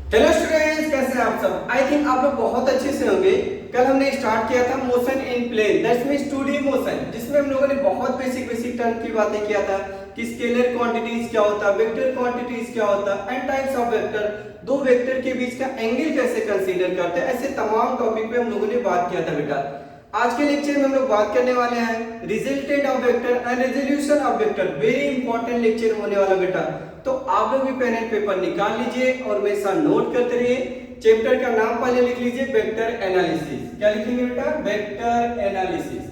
Hello students, कैसे हैं आप सब। आई थिंक आप लोग बहुत अच्छे से होंगे। कल हमने स्टार्ट किया था motion in plane, that's means 2D motion, जिसमें हम लोगों ने बहुत बेसिक टर्म की बातें किया था कि स्केलर क्वांटिटीज क्या होता है, वेक्टर क्वांटिटीज क्या होता है एंड टाइप्स ऑफ वेक्टर, दो वेक्टर के बीच का एंगल कैसे कंसीडर करते हैं। ऐसे तमाम टॉपिक पे हम लोगों ने बात किया था बेटा। आज के लेक्चर में हम लोग बात करने वाले हैं resultant of vector and resolution of vector. Very important lecture होने वाला बेटा। तो आप लोग भी पेन एंड पेपर निकाल लीजिए और मेरे साथ नोट करते रहिए। चैप्टर का नाम पहले लिख लीजिए, वेक्टर एनालिसिस। क्या लिखेंगे बेटा? Vector analysis.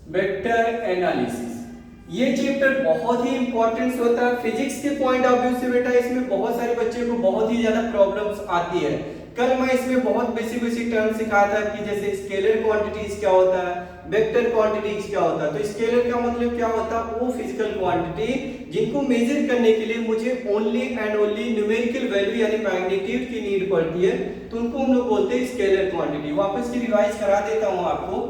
वेक्टर एनालिसिस ये चैप्टर बहुत ही इंपॉर्टेंट होता है फिजिक्स के पॉइंट ऑफ व्यू से बेटा। इसमें बहुत सारे बच्चे को बहुत ही ज्यादा प्रॉब्लम्स आती है। कल मैं इसमें बहुत बेसिक टर्म सिखाया था कि जैसे स्केलर क्वांटिटीज क्या होता है, वेक्टर क्वांटिटीज क्या होता है। तो स्केलर का मतलब क्या होता है? वो फिजिकल क्वांटिटी जिनको मेजर करने के लिए मुझे only and only numerical value यानी मैग्नीट्यूड की नीड पड़ती है, तो उनको हम लोग बोलते हैं स्केलर क्वांटिटी। वापस की रिवाइज करा देता हूं आपको।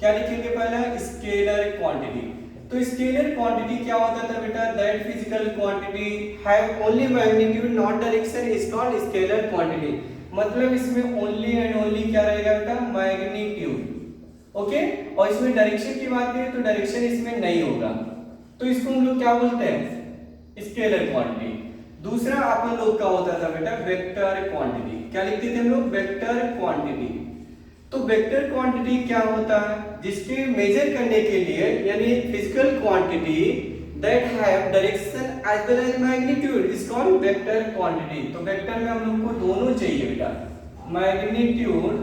क्या लिखेंगे? पहला स्केलर क्वांटिटी। तो स्केलर क्वांटिटी क्या होता था बेटा? That physical quantity have only magnitude not direction is called scalar quantity. मतलब इसमें ओनली एंड ओनली क्या रहेगा बेटा? मैग्नीट्यूड। ओके, और इसमें डायरेक्शन की बात करें तो डायरेक्शन इसमें नहीं होगा, तो इसको हम लोग क्या बोलते हैं? Scalar quantity. दूसरा अपन लोग का होता था बेटा वेक्टर क्वांटिटी। क्या लिखते थे हम लोग? Vector quantity. तो वेक्टर क्वांटिटी क्या होता है? जिसके मेजर करने के लिए यानी physical quantity that have direction as well as magnitude is called vector quantity. तो वेक्टर में हम लोग को दोनों चाहिए बेटा, मैग्नीट्यूड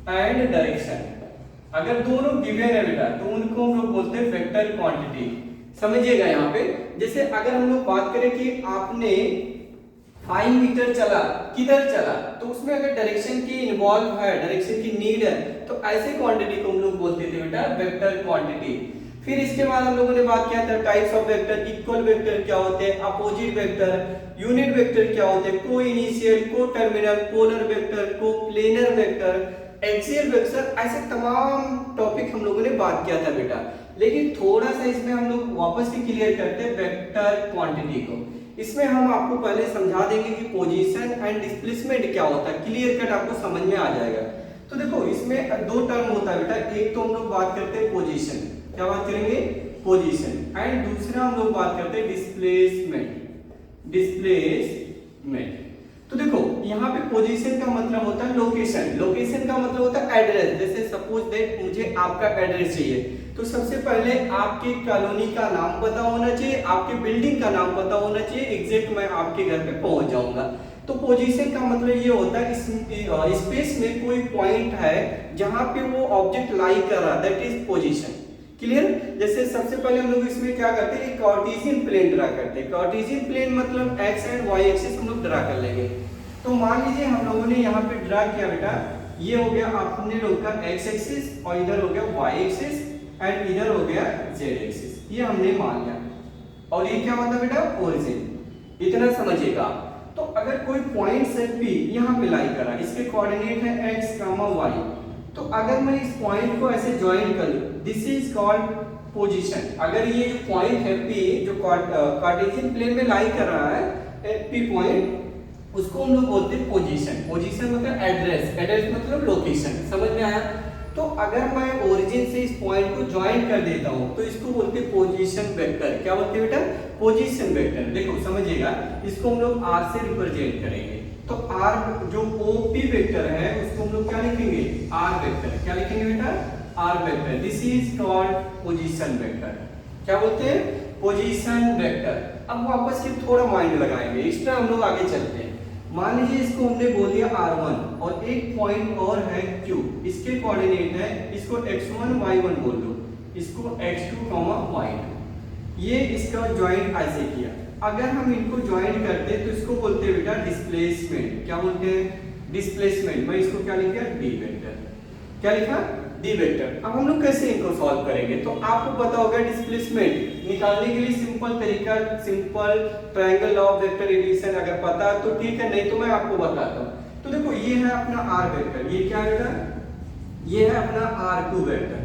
एंड डायरेक्शन। अगर दोनों गिवन है बेटा तो उनको हम लोग बोलते हैं वेक्टर क्वांटिटी। समझिएगा यहाँ पे। जैसे अगर हम लोग बात करें कि आपने 5 मीटर चला, किधर चला, तो उसमें अगर डायरेक्शन की इन्वॉल्व है, डायरेक्शन की नीड है, तो ऐसे क्वांटिटी को हम लोग बोलते थे बेटा वेक्टर क्वांटिटी। फिर इसके बाद हम लोगों ने बात किया था types of vector. Equal vector क्या होते हैं, अपोजिट वेक्टर, यूनिट वेक्टर क्या होते हैं, को इनिशियल, को टर्मिनल, पोलर वेक्टर, को प्लेनर वेक्टर, एक्सियल वेक्टर, ऐसे तमाम टॉपिक हम लोगों ने बात किया था बेटा। लेकिन थोड़ा सा इसमें हम लोग वापस से क्लियर करते हैं वेक्टर क्वांटिटी को। इसमें हम आपको पहले समझा देंगे कि पोजीशन एंड डिस्प्लेसमेंट क्या होता है, क्लियर कट आपको समझ में आ जाएगा। तो देखो इसमें दो टर्म होता है बेटा। एक तो हम लोग बात करते हैं पोजीशन, क्या बात करेंगे? पोजीशन। एंड दूसरा हम लोग बात करते हैं डिस्प्लेसमेंट। डिस्प्लेसमेंट तो देखो यहाँ पे पोजीशन का मतलब होता है लोकेशन, लोकेशन का मतलब होता है एड्रेस। जैसे सपोज दैट मुझे आपका एड्रेस चाहिए, तो सबसे पहले आपके कॉलोनी का नाम पता होना चाहिए, आपके बिल्डिंग का नाम पता होना चाहिए, एग्जैक्ट मैं आपके घर पे पहुंच जाऊंगा। तो पोजीशन का मतलब ये होता है स्पेस में कोई पॉइंट है जहां पे वो ऑब्जेक्ट लाई कर रहा है, दैट इज पोजीशन। क्लियर? जैसे सबसे पहले हम लोग इसमें क्या करते हैं, एक कार्टेशियन प्लेन ड्रा करते हैं। कार्टेशियन प्लेन मतलब एक्स एंड वाई एक्सिस हम लोग ड्रा कर लेंगे। तो मान लीजिए हम लोगों ने यहाँ पे ड्रा किया बेटा, ये हो गया अपने लोग का एक्स एक्सिस और इधर हो गया वाई एक्सिस एंड इधर हो गया जेड एक्सिस, ये हमने मान लिया। और ये क्या होता है बेटा? ओरिजिन। इतना समझिएगा। तो अगर कोई पॉइंट सेट पी यहाँ पे लाई करा, इसके कोऑर्डिनेट है x, y, तो अगर मैं इस पॉइंट को ऐसे ज्वाइन कर लूं, दिस इज कॉल्ड पोजीशन। अगर ये जो पॉइंट है P जो कार्टेशियन प्लेन में लाई कर रहा है P पॉइंट, उसको हम लोग बोलते हैं पोजीशन। पोजीशन मतलब एड्रेस, एड्रेस मतलब लोकेशन। समझ में आया? तो अगर मैं ओरिजिन से इस पॉइंट को ज्वाइन कर देता हूं तो इसको बोलते हैं पोजीशन वेक्टर। क्या बोलते हैं बेटा? Position vector. देखो समझिएगा, इसको हम लोग r से रिप्रेजेंट करेंगे। तो r जो OP वेक्टर है उसको हम लोग क्या लिखेंगे? r vector. क्या लिखेंगे बेटा? r vector. This is called position vector. क्या बोलते हैं? Position vector. अब वापस से थोड़ा माइंड लगाएंगे, एक्स्ट्रा हम लोग आगे चलते हैं। मान लीजिए इसको हमने बोल दिया r1 और एक पॉइंट और है q, इसके कोऑर्डिनेट है, इसको x1 y1 बोल लो, इसको x2 y2। ये इसका ज्वाइंट ऐसे किया। अगर हम इनको ज्वाइन करते हैं तो इसको बोलते हैं बेटा डिस्प्लेसमेंट। क्या बोलते हैं? डिस्प्लेसमेंट। मैं इसको क्या लिख दिया? d vector. क्या लिखा? d vector. अब हम लोग कैसे इनको सॉल्व करेंगे? तो आपको पता होगा डिस्प्लेसमेंट निकालने के लिए सिंपल तरीका, simple triangle law of vector addition अगर पता है तो ठीक है, नहीं तो मैं आपको बताता हूं। तो देखो ये है अपना r वेक्टर, ये क्या है बेटा? ये है अपना r2 वेक्टर।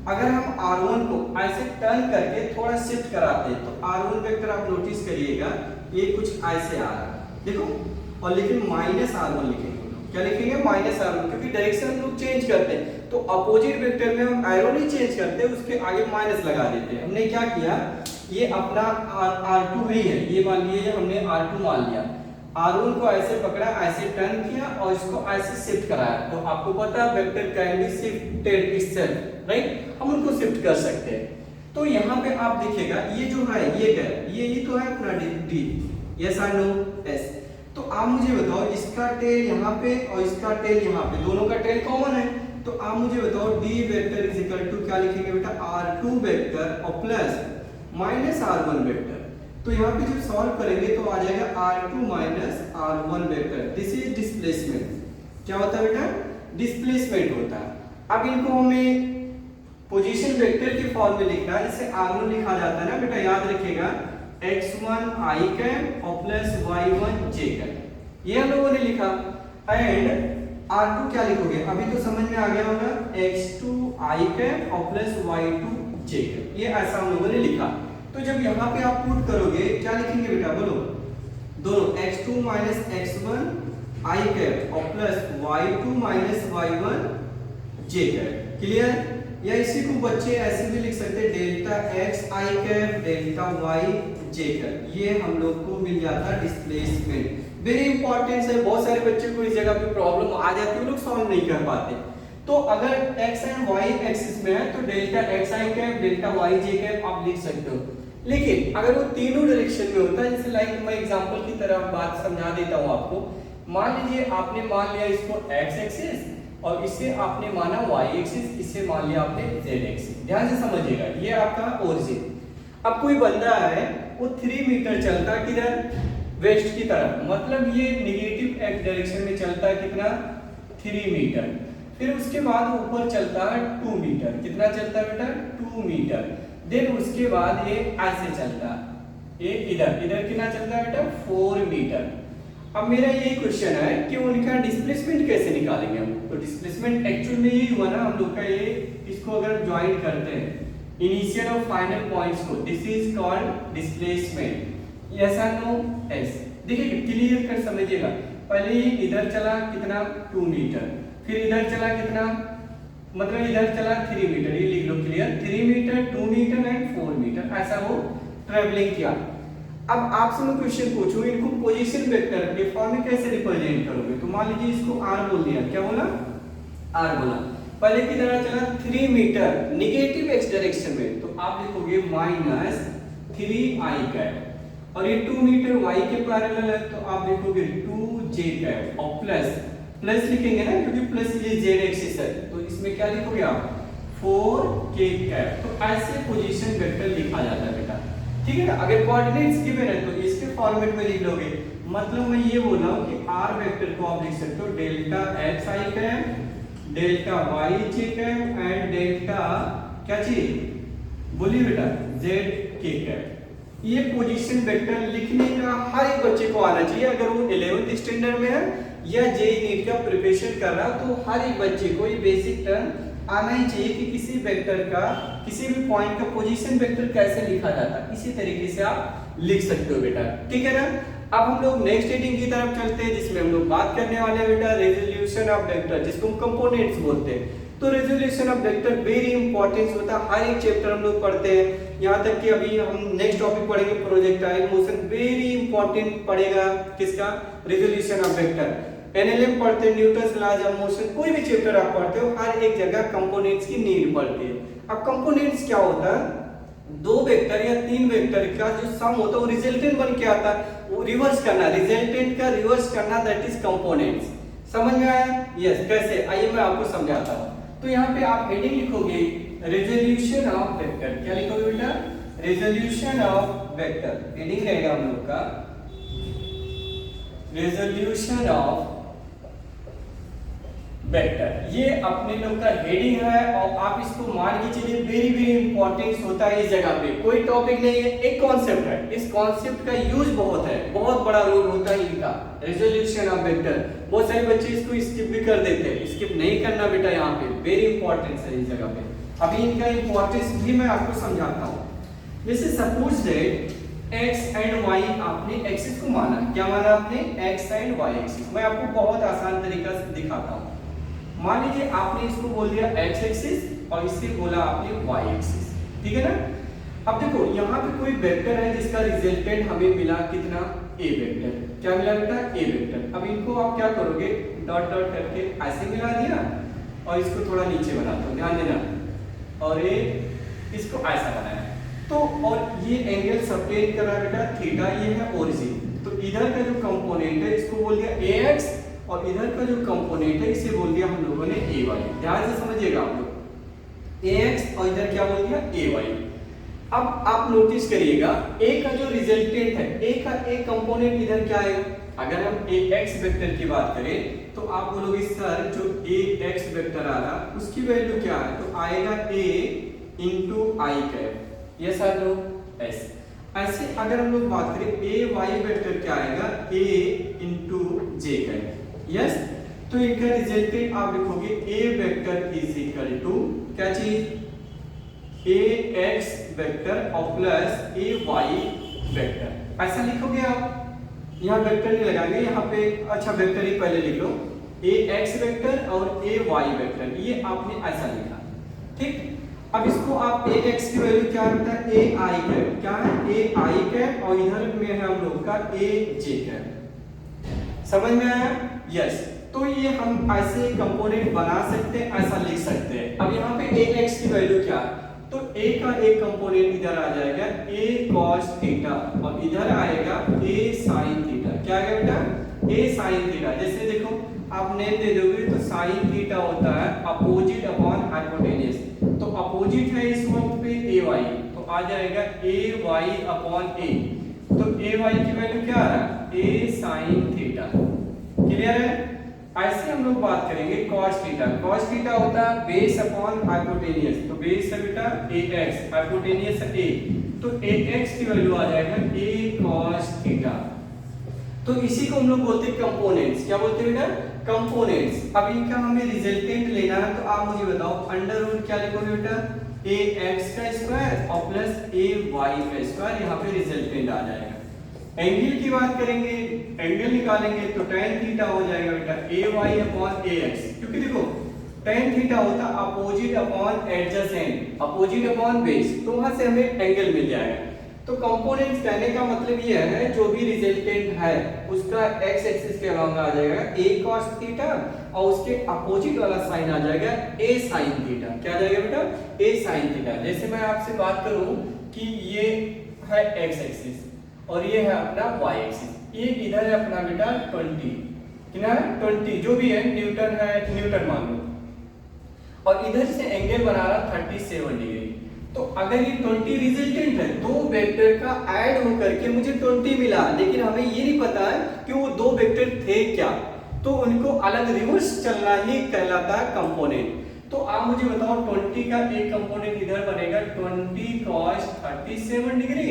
अगर हम r1 को ऐसे टर्न करके थोड़ा शिफ्ट कराते हैं तो r1 वेक्टर आप नोटिस करिएगा ये कुछ ऐसे आ रहा है, देखो, और लेकिन माइनस r1 लिखेंगे, क्या लिखेंगे, माइनस r1, क्योंकि डायरेक्शन हम लोग चेंज करते हैं तो अपोजिट वेक्टर में हम एरो नहीं चेंज करते, उसके आगे माइनस लगा देते हैं। हमने क्या किया, ये अपना r2 ही है, ये मान लिए हमने r2 मान लिया, r1 को ऐसे पकड़ा, ऐसे टर्न किया और इसको ऐसे शिफ्ट कराया, तो आपको पता है vector can be shifted itself, right, हम उनको शिफ्ट कर सकते हैं। तो यहाँ पे आप देखिएगा ये जो है ये क्या है, ये तो है अपना d, यस और नो, यस। तो आप मुझे बताओ इसका टेल यहाँ पे और इसका टेल यहाँ पे, दोनों का टेल कॉमन है, तो आप मुझे बताओ d vector is equal to क्या लिखेंगे बेटा, r2 वेक्टर और प्लस माइनस r1 वेक्टर। तो यहाँ पे जब सॉल्व करेंगे तो आ जाएगा r2 minus r1 vector, this is displacement. क्या होता है बेटा, डिस्प्लेसमेंट होता है। अब इनको हमें पोजीशन वेक्टर के फॉर्म में लिखना है, जिसे r1 लिखा जाता है ना बेटा, याद रखिएगा, x1 i कैप और प्लस y1 j कैप, ये हम लोगों ने लिखा। एंड r2 क्या लिखोगे, अभी तो समझ में आ गया होगा, x2 i कैप और प्लस y2 j कैप, ये ऐसा हम लोगों ने लिखा। तो जब यहाँ पे आप पुट करोगे क्या लिखेंगे बेटा, बोलो, दोनों x2 minus x1 i cap और plus y2 minus y1 j cap, clear. या इसी को बच्चे ऐसे भी लिख सकते हैं, delta x i cap delta y j cap, ये हम लोग को मिल जाता है डिस्प्लेसमेंट। वेरी इंपॉर्टेंट है, बहुत सारे बच्चों को इस जगह पे प्रॉब्लम आ जाती है, वो लोग सॉल्व नहीं कर पाते। तो अगर x एंड y एक्सिस में है तो delta x i cap delta y j cap आप लिख सकते हो। लेकिन अगर वो तीनों डायरेक्शन में होता है, जैसे लाइक मैं एग्जांपल की तरह बात समझा देता हूं आपको, मान लीजिए आपने मान लिया इसको x एक्सिस और इसे आपने माना y एक्सिस, इसे मान लिया आपने z एक्सिस। ध्यान से समझिएगा, ये आपका ओरिजिन। अब कोई बंदा है वो 3 मीटर चलता है किधर, वेस्ट की तरफ, मतलब ये नेगेटिव एक्स डायरेक्शन में चलता है कितना, 3 मीटर। फिर उसके बाद ऊपर चलता है 2 मीटर, कितना चलता है बेटा, 2 मीटर। देन उसके बाद ये ऐसे चलता है, ये इधर कितना चलता है बेटा, 4 मीटर। अब मेरा यही क्वेश्चन है कि उनका डिस्प्लेसमेंट कैसे निकालेंगे हम। तो डिस्प्लेसमेंट एक्चुअल में यही हुआ ना हम लोग का, ये इसको अगर ज्वाइन करते हैं इनिशियल और फाइनल पॉइंट्स को, this is called displacement, yes और नो, यस। देखिए क्लियर कर समझिएगा, पहले ये इधर चला कितना, 2 मीटर, फिर इधर चला कितना, मतलब इधर चला 3 मीटर, ये लिख लो clear, 3 meter 2 meter and 4 meter, ऐसा वो ट्रेवलिंग किया। अब आपसे मैं क्वेश्चन पूछूं, इनको पोजीशन वेक्टर के फॉर्म में कैसे रिप्रेजेंट करोगे। तो मान लीजिए इसको r बोल दिया, क्या बोला, r बोला, पहले की तरह चला 3 मीटर नेगेटिव x डायरेक्शन में, तो आप लिखोगे माइनस 3i कैप, और ये 2 मीटर y के पैरेलल है तो आप लिखोगे 2j कैप, और प्लस लिखेंगे ना क्योंकि प्लस ये z एक्सिस है, तो इसमें क्या लिखोगे आप, 4k कैप। तो ऐसे पोजीशन वेक्टर लिखा जाता है बेटा, ठीक है ना। अगर कोऑर्डिनेट्स गिवन है तो इसके फॉर्मेट में लिख लोगे, मतलब मैं ये बोल रहा हूं कि r वेक्टर को आप लिख सकते हो delta x i cap delta y j cap and delta क्या चीज बोलिए बेटा, z k कैप। ये पोजीशन वेक्टर लिखने का हर एक बच्चे को आना चाहिए, अगर वो 11th स्टैंडर्ड में है या जेईई नीट का प्रिपरेशन कर रहा है तो हर एक बच्चे को ये बेसिक टर्म आना ही चाहिए कि किसी वेक्टर का, किसी भी पॉइंट का पोजीशन वेक्टर कैसे लिखा जाता है, इसी तरीके से आप लिख सकते हो बेटा, ठीक है ना। अब हम लोग नेक्स्ट हेडिंग की तरफ चलते हैं, जिसमें हम लोग बात करने वाले हैं बेटा रेजोल्यूशन ऑफ वेक्टर, जिसको हम कंपोनेंट्स बोलते हैं। तो resolution of vector very important होता है, हर एक चैप्टर हम लोग पढ़ते हैं, यहाँ तक कि अभी हम नेक्स्ट टॉपिक पढ़ेंगे प्रोजेक्टाइल मोशन, वेरी इंपॉर्टेंट पड़ेगा किसका, रेजोल्यूशन ऑफ वेक्टर। एनएलएम पढ़ते हैं, न्यूटन्स लॉज ऑफ मोशन, कोई भी चैप्टर आप पढ़ते हो हर एक जगह कंपोनेंट्स की नीड पड़ती है। अब कंपोनेंट्स क्या होता है, 2 वेक्टर या 3 वेक्टर का जो सम होता है वो रिजल्टेंट बन के आता है, वो रिवर्स करना, रिजल्टेंट का रिवर्स करना, दैट इज कंपोनेंट्स। समझ में आया, यस। कैसे, आइए मैं आपको समझाता हूँ। तो यहाँ पे आप हेडिंग लिखोगे रेजोल्यूशन ऑफ वेक्टर, क्या लिखोगे बेटा, रेजोल्यूशन ऑफ वेक्टर, हेडिंग रहेगा हम लोग का रेजोल्यूशन ऑफ वेक्टर, ये अपने लोग का हेडिंग है और आप इसको मान के चलिए वेरी वेरी इंपॉर्टेंट होता है इस जगह पे, कोई टॉपिक नहीं है, एक कॉन्सेप्ट है, इस कॉन्सेप्ट का यूज बहुत है, बहुत बड़ा रोल होता है इनका, रेजोल्यूशन ऑफ वेक्टर। बहुत सारे बच्चे इसको स्किप भी कर देते हैं, स्किप नहीं करना बेटा, यहाँ पे वेरी इंपॉर्टेंट है इस जगह पे। अभी इनका इंपॉर्टेंस भी मैं आपको समझाता हूँ। जैसे suppose that x and y आपने एक्सिस को माना, क्या माना आपने? x and y axis. मैं आपको बहुत आसान तरीका से दिखाता हूँ। मान लीजिए आपने इसको बोल दिया x एक्सिस और इसे बोला आपने y एक्सिस, ठीक है ना? अब देखो यहाँ पे कोई वेक्टर है जिसका रिजल्टेंट हमें मिला कितना? a vector. क्या मिला बेटा? a vector. अब इनको आप क्या करोगे? डॉट डॉट करके ऐसे मिला दिया और इसको थोड़ा नीचे बनाता हूँ, ध्यान देना, और ये इसको ऐसा बनाया तो, और ये एंगल सबटेंड कर रहा है बेटा थीटा, ये है ओरिजिन। तो इधर का जो कंपोनेंट है इसको बोल दिया ax और इधर का जो कंपोनेंट है इसे बोल दिया हम लोगों ने ay। ध्यान से समझिएगा आप लोग, ax और इधर क्या बोल दिया? ay। अब आप नोटिस करिएगा a का जो रिजल्टेंट है, a का एक कंपोनेंट इधर क्या है? अगर हम ax वेक्टर की बात करें तो आप बोलोगे सर जो ax वेक्टर आ रहा उसकी वैल्यू क्या है? तो आएगा a into I cap, yes or no? Yes. ऐसे अगर हम लोग बात करें ए वाई वेक्टर क्या आएगा? a into J cap, yes. तो इनका रिजल्टेंट आप लिखोगे a vector is equal to क्या चीज? a x वेक्टर और प्लस a y वेक्टर, ऐसा लिखोगे आप। यहाँ वेक्टर नहीं लगाएंगे, यहाँ पे अच्छा वेक्टर ही पहले लिख लो, a x वेक्टर और a y वेक्टर, ये आपने ऐसा लिखा, ठीक। अब इसको आप ax की वैल्यू क्या होता है? a i कैप, क्या है? a i कैप और इधर में है हम लोग का a j कैप। समझ में आया? यस। तो ये हम ऐसे कंपोनेंट बना सकते हैं, ऐसा लिख सकते हैं। अब यहाँ पे ax की वैल्यू क्या है? तो a का एक कंपोनेंट इधर आ जाएगा a cos थीटा और इधर आएगा a sin थीटा। क्या आएगा बेटा? a sin theta. जैसे देखो आप नेम दे दोगे तो sin थीटा होता है अपोजिट अपॉन हाइपोटेन्यूस, तो अपोजिट है इस वक्त पे ay, तो आ जाएगा ay अपॉन a। तो ay की वैल्यू क्या आ रहा है? a sin theta. क्लियर है? ऐसे हम लोग बात करेंगे cos थीटा। cos थीटा होता है बेस अपॉन हाइपोटेन्यूस, तो बेस है बेटा ax, हाइपोटेन्यूस है a, तो ax की वैल्यू आ जाएगा a cos थीटा। तो इसी को हम लोग बोलते हैं कंपोनेंट्स। क्या बोलते हैं बेटा? कंपोनेंट्स। अब इनका हमें रिजल्टेंट लेना है तो आप मुझे बताओ अंडर रूट क्या लिखोगे बेटा? ax का स्क्वायर और प्लस ay का स्क्वायर, यहाँ पे रिजल्टेंट आ जाएगा। एंगल की बात करेंगे, एंगल निकालेंगे तो tan थीटा हो जाएगा बेटा ay अपॉन ax, क्योंकि देखो tan थीटा होता opposite upon adjacent, opposite upon base, तो वहां से हमें एंगल मिल जाएगा। तो कंपोनेंट्स कहने का मतलब ये है जो भी रिजल्टेंट है उसका x एक्सिस के अलॉन्ग आ जाएगा a cos थीटा और उसके अपोजिट वाला साइन आ जाएगा a sin थीटा। क्या आ जाएगा बेटा? a sin theta. जैसे मैं आपसे बात करूं कि ये है x एक्सिस और ये है अपना y एक्सिस, ये इधर है अपना बेटा 20, कितना है? 20, जो भी है न्यूटन है, न्यूटन मान लो, और इधर से एंगल बना रहा 37 डिग्री। तो अगर ये 20 रिजल्टेंट है, दो वेक्टर का ऐड होकर के मुझे 20 मिला, लेकिन हमें ये नहीं पता है कि वो दो वेक्टर थे क्या, तो उनको अलग रिवर्स चलना ही कहलाता है कंपोनेंट। तो आप मुझे बताओ 20 का एक कंपोनेंट इधर बनेगा 20 cos 37 डिग्री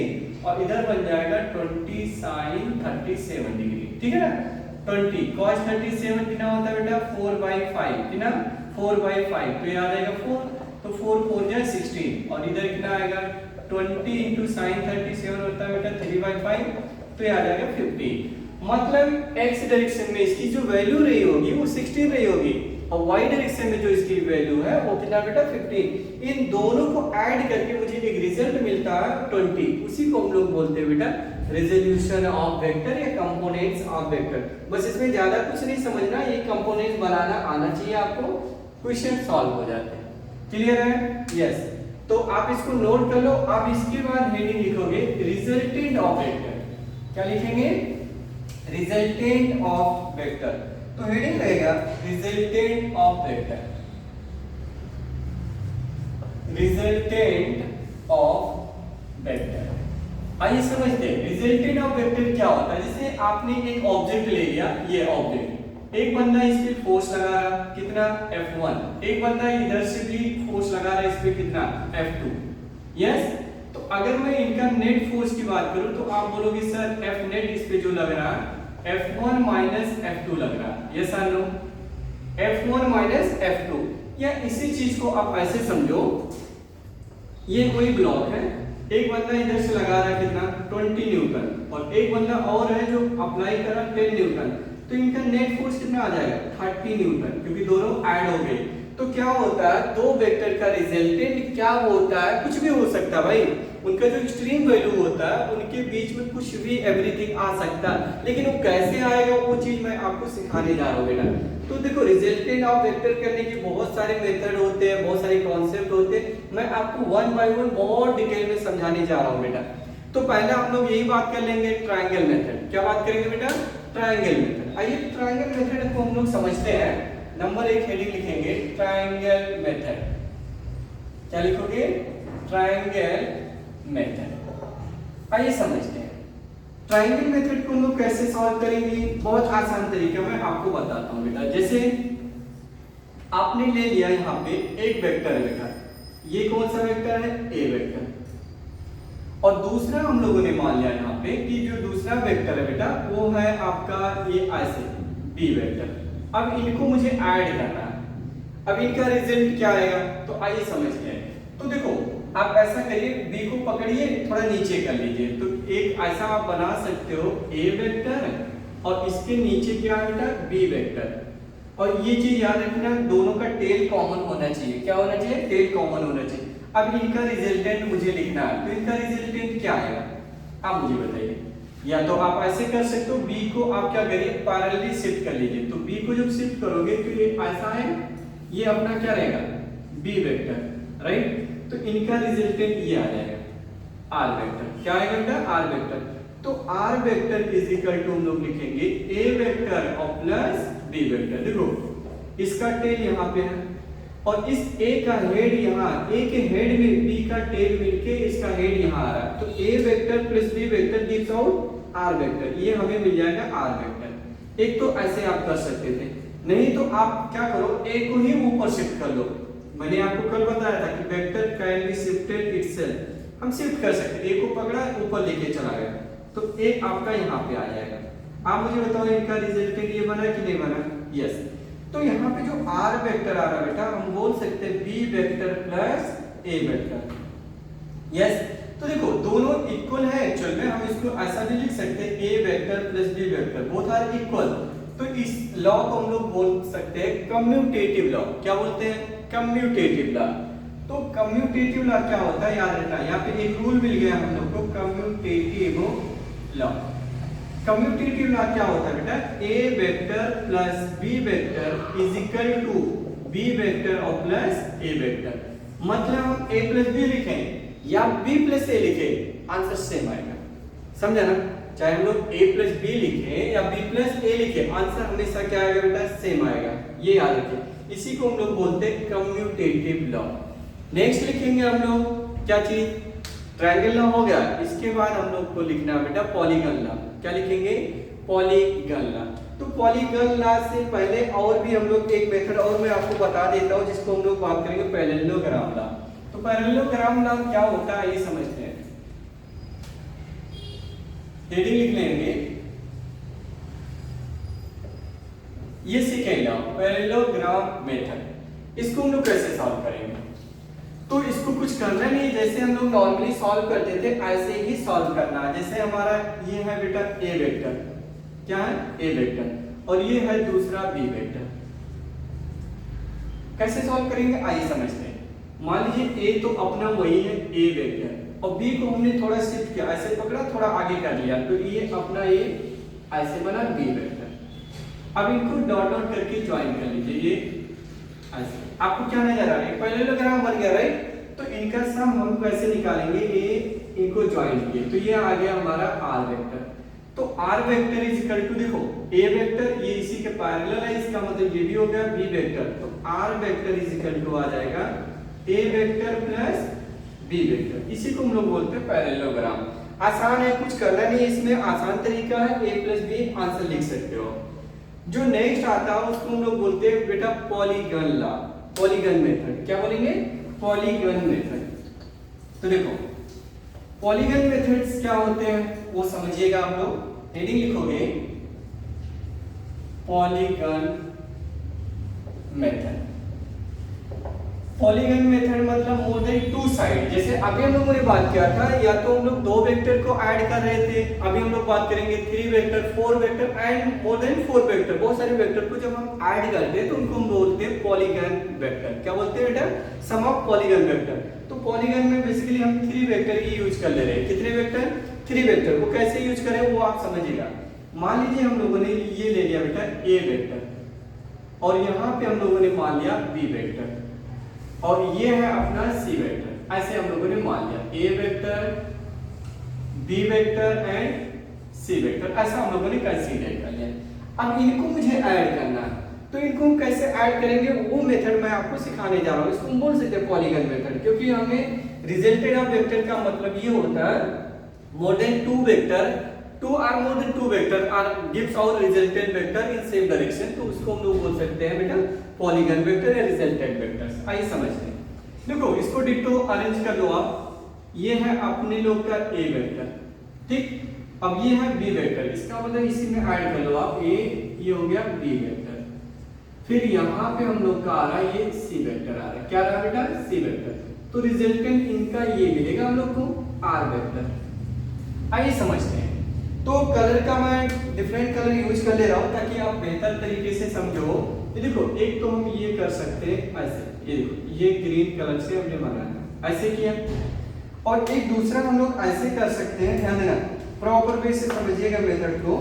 और इधर बन जाएगा 20 sin 37 डिग्री, ठीक है ना? 20 cos 37 कितना होता है बेटा? 4/5, कितना? 4/5, तो ये आ जाएगा 4, तो 4 4 जा 16 और इधर कितना आएगा? 20 into sin 37 होता है बेटा 3/5, तो ये आ जाएगा 50। मतलब x डायरेक्शन में इसकी जो वैल्यू रही होगी वो 16 रही होगी और y डायरेक्शन में जो इसकी वैल्यू है वो कितना बेटा? 15। इन दोनों को ऐड करके मुझे एक रिजल्ट मिलता है 20, उसी को हम लोग बोलते हैं बेटा रेजोल्यूशन ऑफ वेक्टर या कंपोनेंट्स ऑफ वेक्टर। बस इसमें ज्यादा कुछ नहीं समझना, ये कंपोनेंट्स बनाना आना चाहिए आपको, क्वेश्चन सॉल्व हो जाते हैं। क्लियर है? यस। तो आप इसको नोट कर लो। आप इसके बाद हेडिंग लिखोगे रिजल्टेंट ऑफ वेक्टर। क्या लिखेंगे? Resultant of vector. तो हेडिंग रहेगा resultant of vector, resultant of vector. आइए समझते हैं रिजल्टेंट ऑफ वेक्टर क्या होता है। जैसे आपने एक ऑब्जेक्ट ले लिया, ये ऑब्जेक्ट, एक बंदा इस पे फोर्स लगा रहा, कितना? F1, एक बंदा इधर से भी फोर्स लगा रहा है इस पे, कितना? F2, yes. तो अगर मैं इनका नेट फोर्स की बात करूं तो आप बोलोगे सर F नेट इस पे जो लग रहा है F1 माइनस F2 लग रहा है, yes or no? F1 minus F2, या इसी चीज को आप ऐसे समझो ये कोई ब्लॉक है, एक बंदा इधर से लगा रहा है कितना 20 न्यूटन और एक बंदा और है जो अप्लाई कर रहा है 10 न्यूटन, तो इनका नेट फोर्स कितना आ जाएगा 30 न्यूटन, क्योंकि दोनों ऐड हो गए। तो क्या होता है दो वेक्टर का रिजल्टेंट क्या होता है, कुछ भी हो सकता है भाई, उनका जो एक्सट्रीम वैल्यू होता है उनके बीच में कुछ भी एवरीथिंग आ सकता है, लेकिन वो कैसे आएगा वो चीज मैं आपको सिखाने जा रहा हूँ बेटा। तो देखो रिजल्टेंट ऑफ वेक्टर करने के बहुत सारे मेथड होते हैं, बहुत सारे कॉन्सेप्ट होते हैं, मैं आपको वन बाय वन बहुत डिटेल में समझाने जा रहा हूँ बेटा। तो पहले हम लोग यही बात कर लेंगे ट्रायंगल मेथड। क्या बात करेंगे बेटा? Triangle method. आइए ट्रायंगल मेथड को हम लोग समझते हैं। नंबर 1 हेडिंग लिखेंगे ट्रायंगल मेथड। क्या लिखोगे? Triangle method. आइए समझते हैं ट्रायंगल मेथड को हम लोग कैसे सॉल्व करेंगे। बहुत आसान तरीका मैं आपको बताता हूँ बेटा। जैसे आपने ले लिया यहाँ पे एक वेक्टर है बेटा, ये कौन सा वेक्टर है? ए वेक्टर। और दूसरा हम लोगों ने मान लिया यहाँ पे कि जो दूसरा वेक्टर है बेटा वो है आपका ये ऐसे बी वेक्टर। अब इनको मुझे ऐड करना है, अब इनका रिजल्ट क्या आएगा? तो आइए समझते हैं। तो देखो आप ऐसा करिए, बी को पकड़िए, थोड़ा नीचे कर लीजिए, तो एक ऐसा आप बना सकते हो ए वेक्टर और इसके नीचे क्या है बेटा? B vector. और ये चीज याद रखना, दोनों का टेल कॉमन होना चाहिए। क्या होना चाहिए? टेल कॉमन होना चाहिए। अब इनका रिजल्टेंट मुझे लिखना है, तो इनका रिजल्टेंट क्या आएगा आप मुझे बताइए। या तो आप ऐसे कर सकते हो, बी को आप क्या करिए पैरेलली शिफ्ट कर लीजिए। तो बी को जब शिफ्ट करोगे तो ये ऐसा है, ये अपना क्या रहेगा? B vector, right. तो इनका रिजल्टेंट ये आ जाएगा आर वेक्टर। क्या आएगा बेटा? R vector. तो R vector is equal to हम लोग लिखेंगे ए वेक्टर और प्लस बी वेक्टर। देखो इसका टेल यहाँ पे है और इस ए का हेड यहाँ, ए के हेड में बी का टेल मिलके इसका हेड यहाँ आ रहा है, तो A vector plus B vector gives out R vector. ये हमें मिल जाएगा आर वेक्टर। एक तो ऐसे आप कर सकते थे, नहीं तो आप क्या करो, ए को ही ऊपर शिफ्ट कर लो। मैंने आपको कल बताया था कि vector can be shifted itself, हम शिफ्ट कर सकते हैं। ए को पकड़ा ऊपर लेके चला गया, तो ए आपका यहाँ पे आ जाएगा। आप मुझे बताओ इनका रिजल्टेंट ये बना कि नहीं बना? यस। तो यहाँ पे जो आर वेक्टर आ रहा है बेटा, हम बोल सकते हैं B vector plus A vector. Yes. तो देखो दोनों इक्वल है एक्चुअल में, हम इसको ऐसा भी लिख सकते हैं A vector plus B vector both are equal. तो इस लॉ को हम लोग बोल सकते हैं कम्यूटेटिव लॉ। क्या बोलते हैं? Commutative law. तो कम्यूटेटिव लॉ क्या होता है याद रखना, यहाँ पे एक रूल मिल गया हम लोग को, कम्यूटेटिव लॉ। कम्यूटेटिव लॉ क्या होता है बेटा? A vector plus B vector is equal to B vector और प्लस ए वेक्टर। मतलब हम ए प्लस बी लिखें या बी प्लस ए लिखें, आंसर सेम आएगा। समझा ना? चाहे हम लोग a प्लस बी लिखें या b प्लस ए लिखें, आंसर हमेशा क्या आएगा बेटा? सेम आएगा। ये याद रखिए, इसी को हम लोग बोलते हैं कम्यूटेटिव लॉ। नेक्स्ट लिखेंगे हम लोग क्या चीज? ट्रायंगल लॉ हो गया। इसके बाद हम लोग को लिखना है बेटा पॉलीगन लॉ। क्या लिखेंगे? Polygon law. तो पॉलीगन लॉ से पहले और भी हम लोग एक मेथड और मैं आपको बता देता हूँ, जिसको हम लोग बात करेंगे पैरेललोग्राम लॉ। तो पैरेललोग्राम लॉ क्या होता है ये समझते हैं। हेडिंग लिख लेंगे, ये सेकेंड लॉ पैरेललोग्राम मेथड। इसको हम लोग कैसे सॉल्व करेंगे? तो इसको कुछ करना नहीं, जैसे हम लोग नॉर्मली सॉल्व करते थे ऐसे ही सॉल्व करना है। जैसे हमारा ये है बेटा ए वेक्टर, क्या है? ए वेक्टर, और ये है दूसरा बी वेक्टर। कैसे सॉल्व करेंगे आइए समझते हैं। मान लीजिए ए तो अपना वही है ए वेक्टर और बी को हमने थोड़ा शिफ्ट किया, ऐसे पकड़ा थोड़ा आगे कर लिया, तो ये अपना ये ऐसे बना बी वेक्टर। अब इनको डॉट डॉट करके ज्वाइन कर लीजिए, ये ऐसे। आपको क्या नजर आ रहा है? पैरेललोग्राम बन गया, राइट। तो इनका सम हम कैसे निकालेंगे? ये इनको ज्वाइन किए तो ये आ गया हमारा आर वेक्टर। तो R vector is equal to, देखो ए वेक्टर ये इसी के पैरेलल है, इसका मतलब ये भी हो गया बी वेक्टर। तो R vector is equal to आ जाएगा A vector plus B vector. इसी को हम लोग बोलते हैं पैरेललोग्राम। आसान है, कुछ करना नहीं, इसमें आसान तरीका है, ए प्लस बी आंसर लिख सकते हो। जो नेक्स्ट आता है उसको हम लोग बोलते हैं बेटा पॉलीगन लॉ, पॉलीगन मेथड। क्या बोलेंगे? Polygon method. तो देखो पॉलीगन मेथड्स क्या होते हैं वो समझिएगा आप लोग। हेडिंग लिखोगे पॉलीगन मेथड। पॉलीगन मेथड मतलब मोर देन टू साइड। जैसे अभी हम लोगों ने बात किया था, या तो हम लोग दो वेक्टर को ऐड कर रहे थे, अभी हम लोग बात करेंगे 3 vector, 4 vector and more than 4 vector. बहुत सारे वेक्टर को जब हम ऐड करते हैं तो उनको हम बोलते हैं पॉलीगन वेक्टर। क्या बोलते हैं बेटा? सम ऑफ पॉलीगन वेक्टर। तो पॉलीगन में बेसिकली हम 3 वेक्टर ही यूज कर ले रहे हैं। कितने वेक्टर? 3 वेक्टर। वो कैसे यूज करें वो आप समझिएगा। मान लीजिए हम लोगों ने ये ले लिया बेटा ए वेक्टर, और यहाँ पे हम लोगों ने मान लिया बी वेक्टर, और ये है अपना सी वेक्टर। ऐसे हम लोगों ने मान लिया A vector, B vector and C vector, ऐसा हम लोगों ने कंसीडर कर लिया। अब इनको मुझे ऐड करना है, तो इनको हम कैसे ऐड करेंगे वो मेथड मैं आपको सिखाने जा रहा हूँ। इसको हम बोल सकते हैं पॉलीगन मेथड, क्योंकि हमें रिजल्टेड ऑफ वेक्टर का मतलब ये होता है more than two vector, two or more than two vector are gives our resultant vector in same direction, तो उसको हम लोग बोल सकते हैं बेटा पॉलीगन वेक्टर या रिजल्टेंट वेक्टर्स। आइए समझते हैं। देखो इसको डिट्टो अरेंज कर लो आप। ये है अपने लोग का ए वेक्टर, ठीक। अब ये है बी वेक्टर, इसका मतलब इसी में ऐड कर लो आप ए, ये हो गया बी वेक्टर। फिर यहाँ पे हम लोग का आ रहा है ये सी वेक्टर आ रहा है। क्या रहा बेटा? C vector. तो रिजल्टेंट इनका ये मिलेगा हम लोग को आर वेक्टर। आइए समझते हैं। तो कलर का मैं डिफरेंट कलर यूज कर ले रहा हूँ ताकि आप बेहतर तरीके से समझो। ये देखो, एक तो हम ये कर सकते हैं ऐसे, ये देखो ये ग्रीन कलर से हमने बनाया, ऐसे किया। और एक दूसरा हम लोग ऐसे कर सकते हैं, ध्यान देना प्रॉपर वे से समझिएगा मेथड को।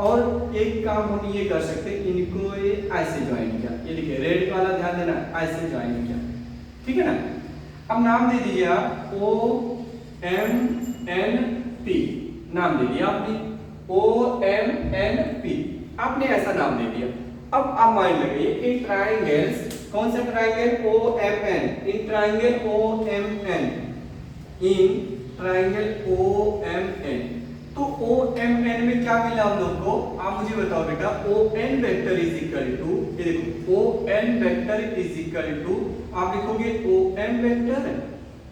और एक काम हम ये कर सकते हैं, इनको ये ऐसे ज्वाइन किया, ये देखिए रेड वाला ध्यान देना, ऐसे ज्वाइन किया, ठीक है ना। अब नाम दे दीजिए आप OMNP, नाम दे दिया आपने OMNP, आपने ऐसा नाम दे दिया। अब आप माइंड लगाइए, इन ट्राइंगल्स, कौन सा triangle? OMN, in triangle OMN, in triangle OMN। तो OMN में क्या मिला हम लोग को? आप मुझे बताओ बेटा। ON vector is equal to, ये देखो ON vector is equal to, आप लिखोगे OM वेक्टर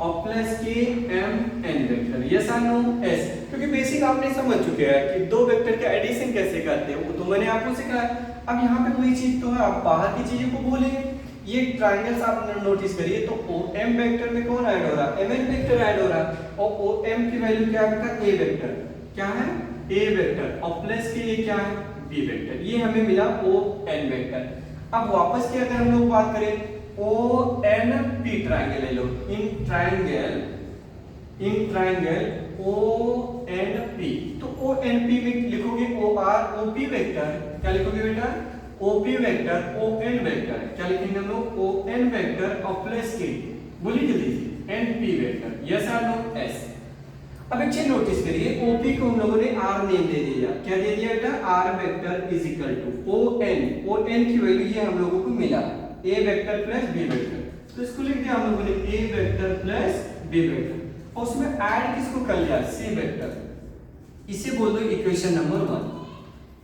और प्लस के MN वेक्टर, यस और नो? एस। क्योंकि बेसिक आपने समझ चुके हैं कि दो वेक्टर का एडिशन कैसे करते हैं, वो तो मैंने आपको सिखाया। अब यहाँ पे वही चीज तो है, आप बाहर की चीजों को बोले। ये ट्रायंगल्स आप नोटिस करिए, तो OM वेक्टर में कौन ऐड हो रहा है? MN वेक्टर ऐड हो रहा है। और OM की वैल्यू क्या है बेटा? A vector. क्या है? A vector. और प्लस के ये क्या है? B vector. ये हमें मिला ON वेक्टर। अब वापस की अगर हम लोग बात करें, ONP ट्रायंगल ले लो, इन ट्रायंगल ONP। तो ONP में लिखोगे OR OP वेक्टर, क्या लिखोगे बेटा? OP वेक्टर, ON वेक्टर, क्या लिखेंगे हम लोग? ON वेक्टर और प्लस के, बोलिए जल्दी से, NP वेक्टर, यस और नो? एस। अब एक चीज नोटिस करिए, OP को हम लोगों ने R नेम दे दिया। क्या दे दिया बेटा? R vector is equal to ON की वैल्यू ये हम लोगों को मिला, A vector plus B vector. तो इसको लिख दिया हम लोगों ने A vector plus B vector, और उसमें ऐड किसको कर लिया? C vector. इसे बोल दो इक्वेशन नंबर 1।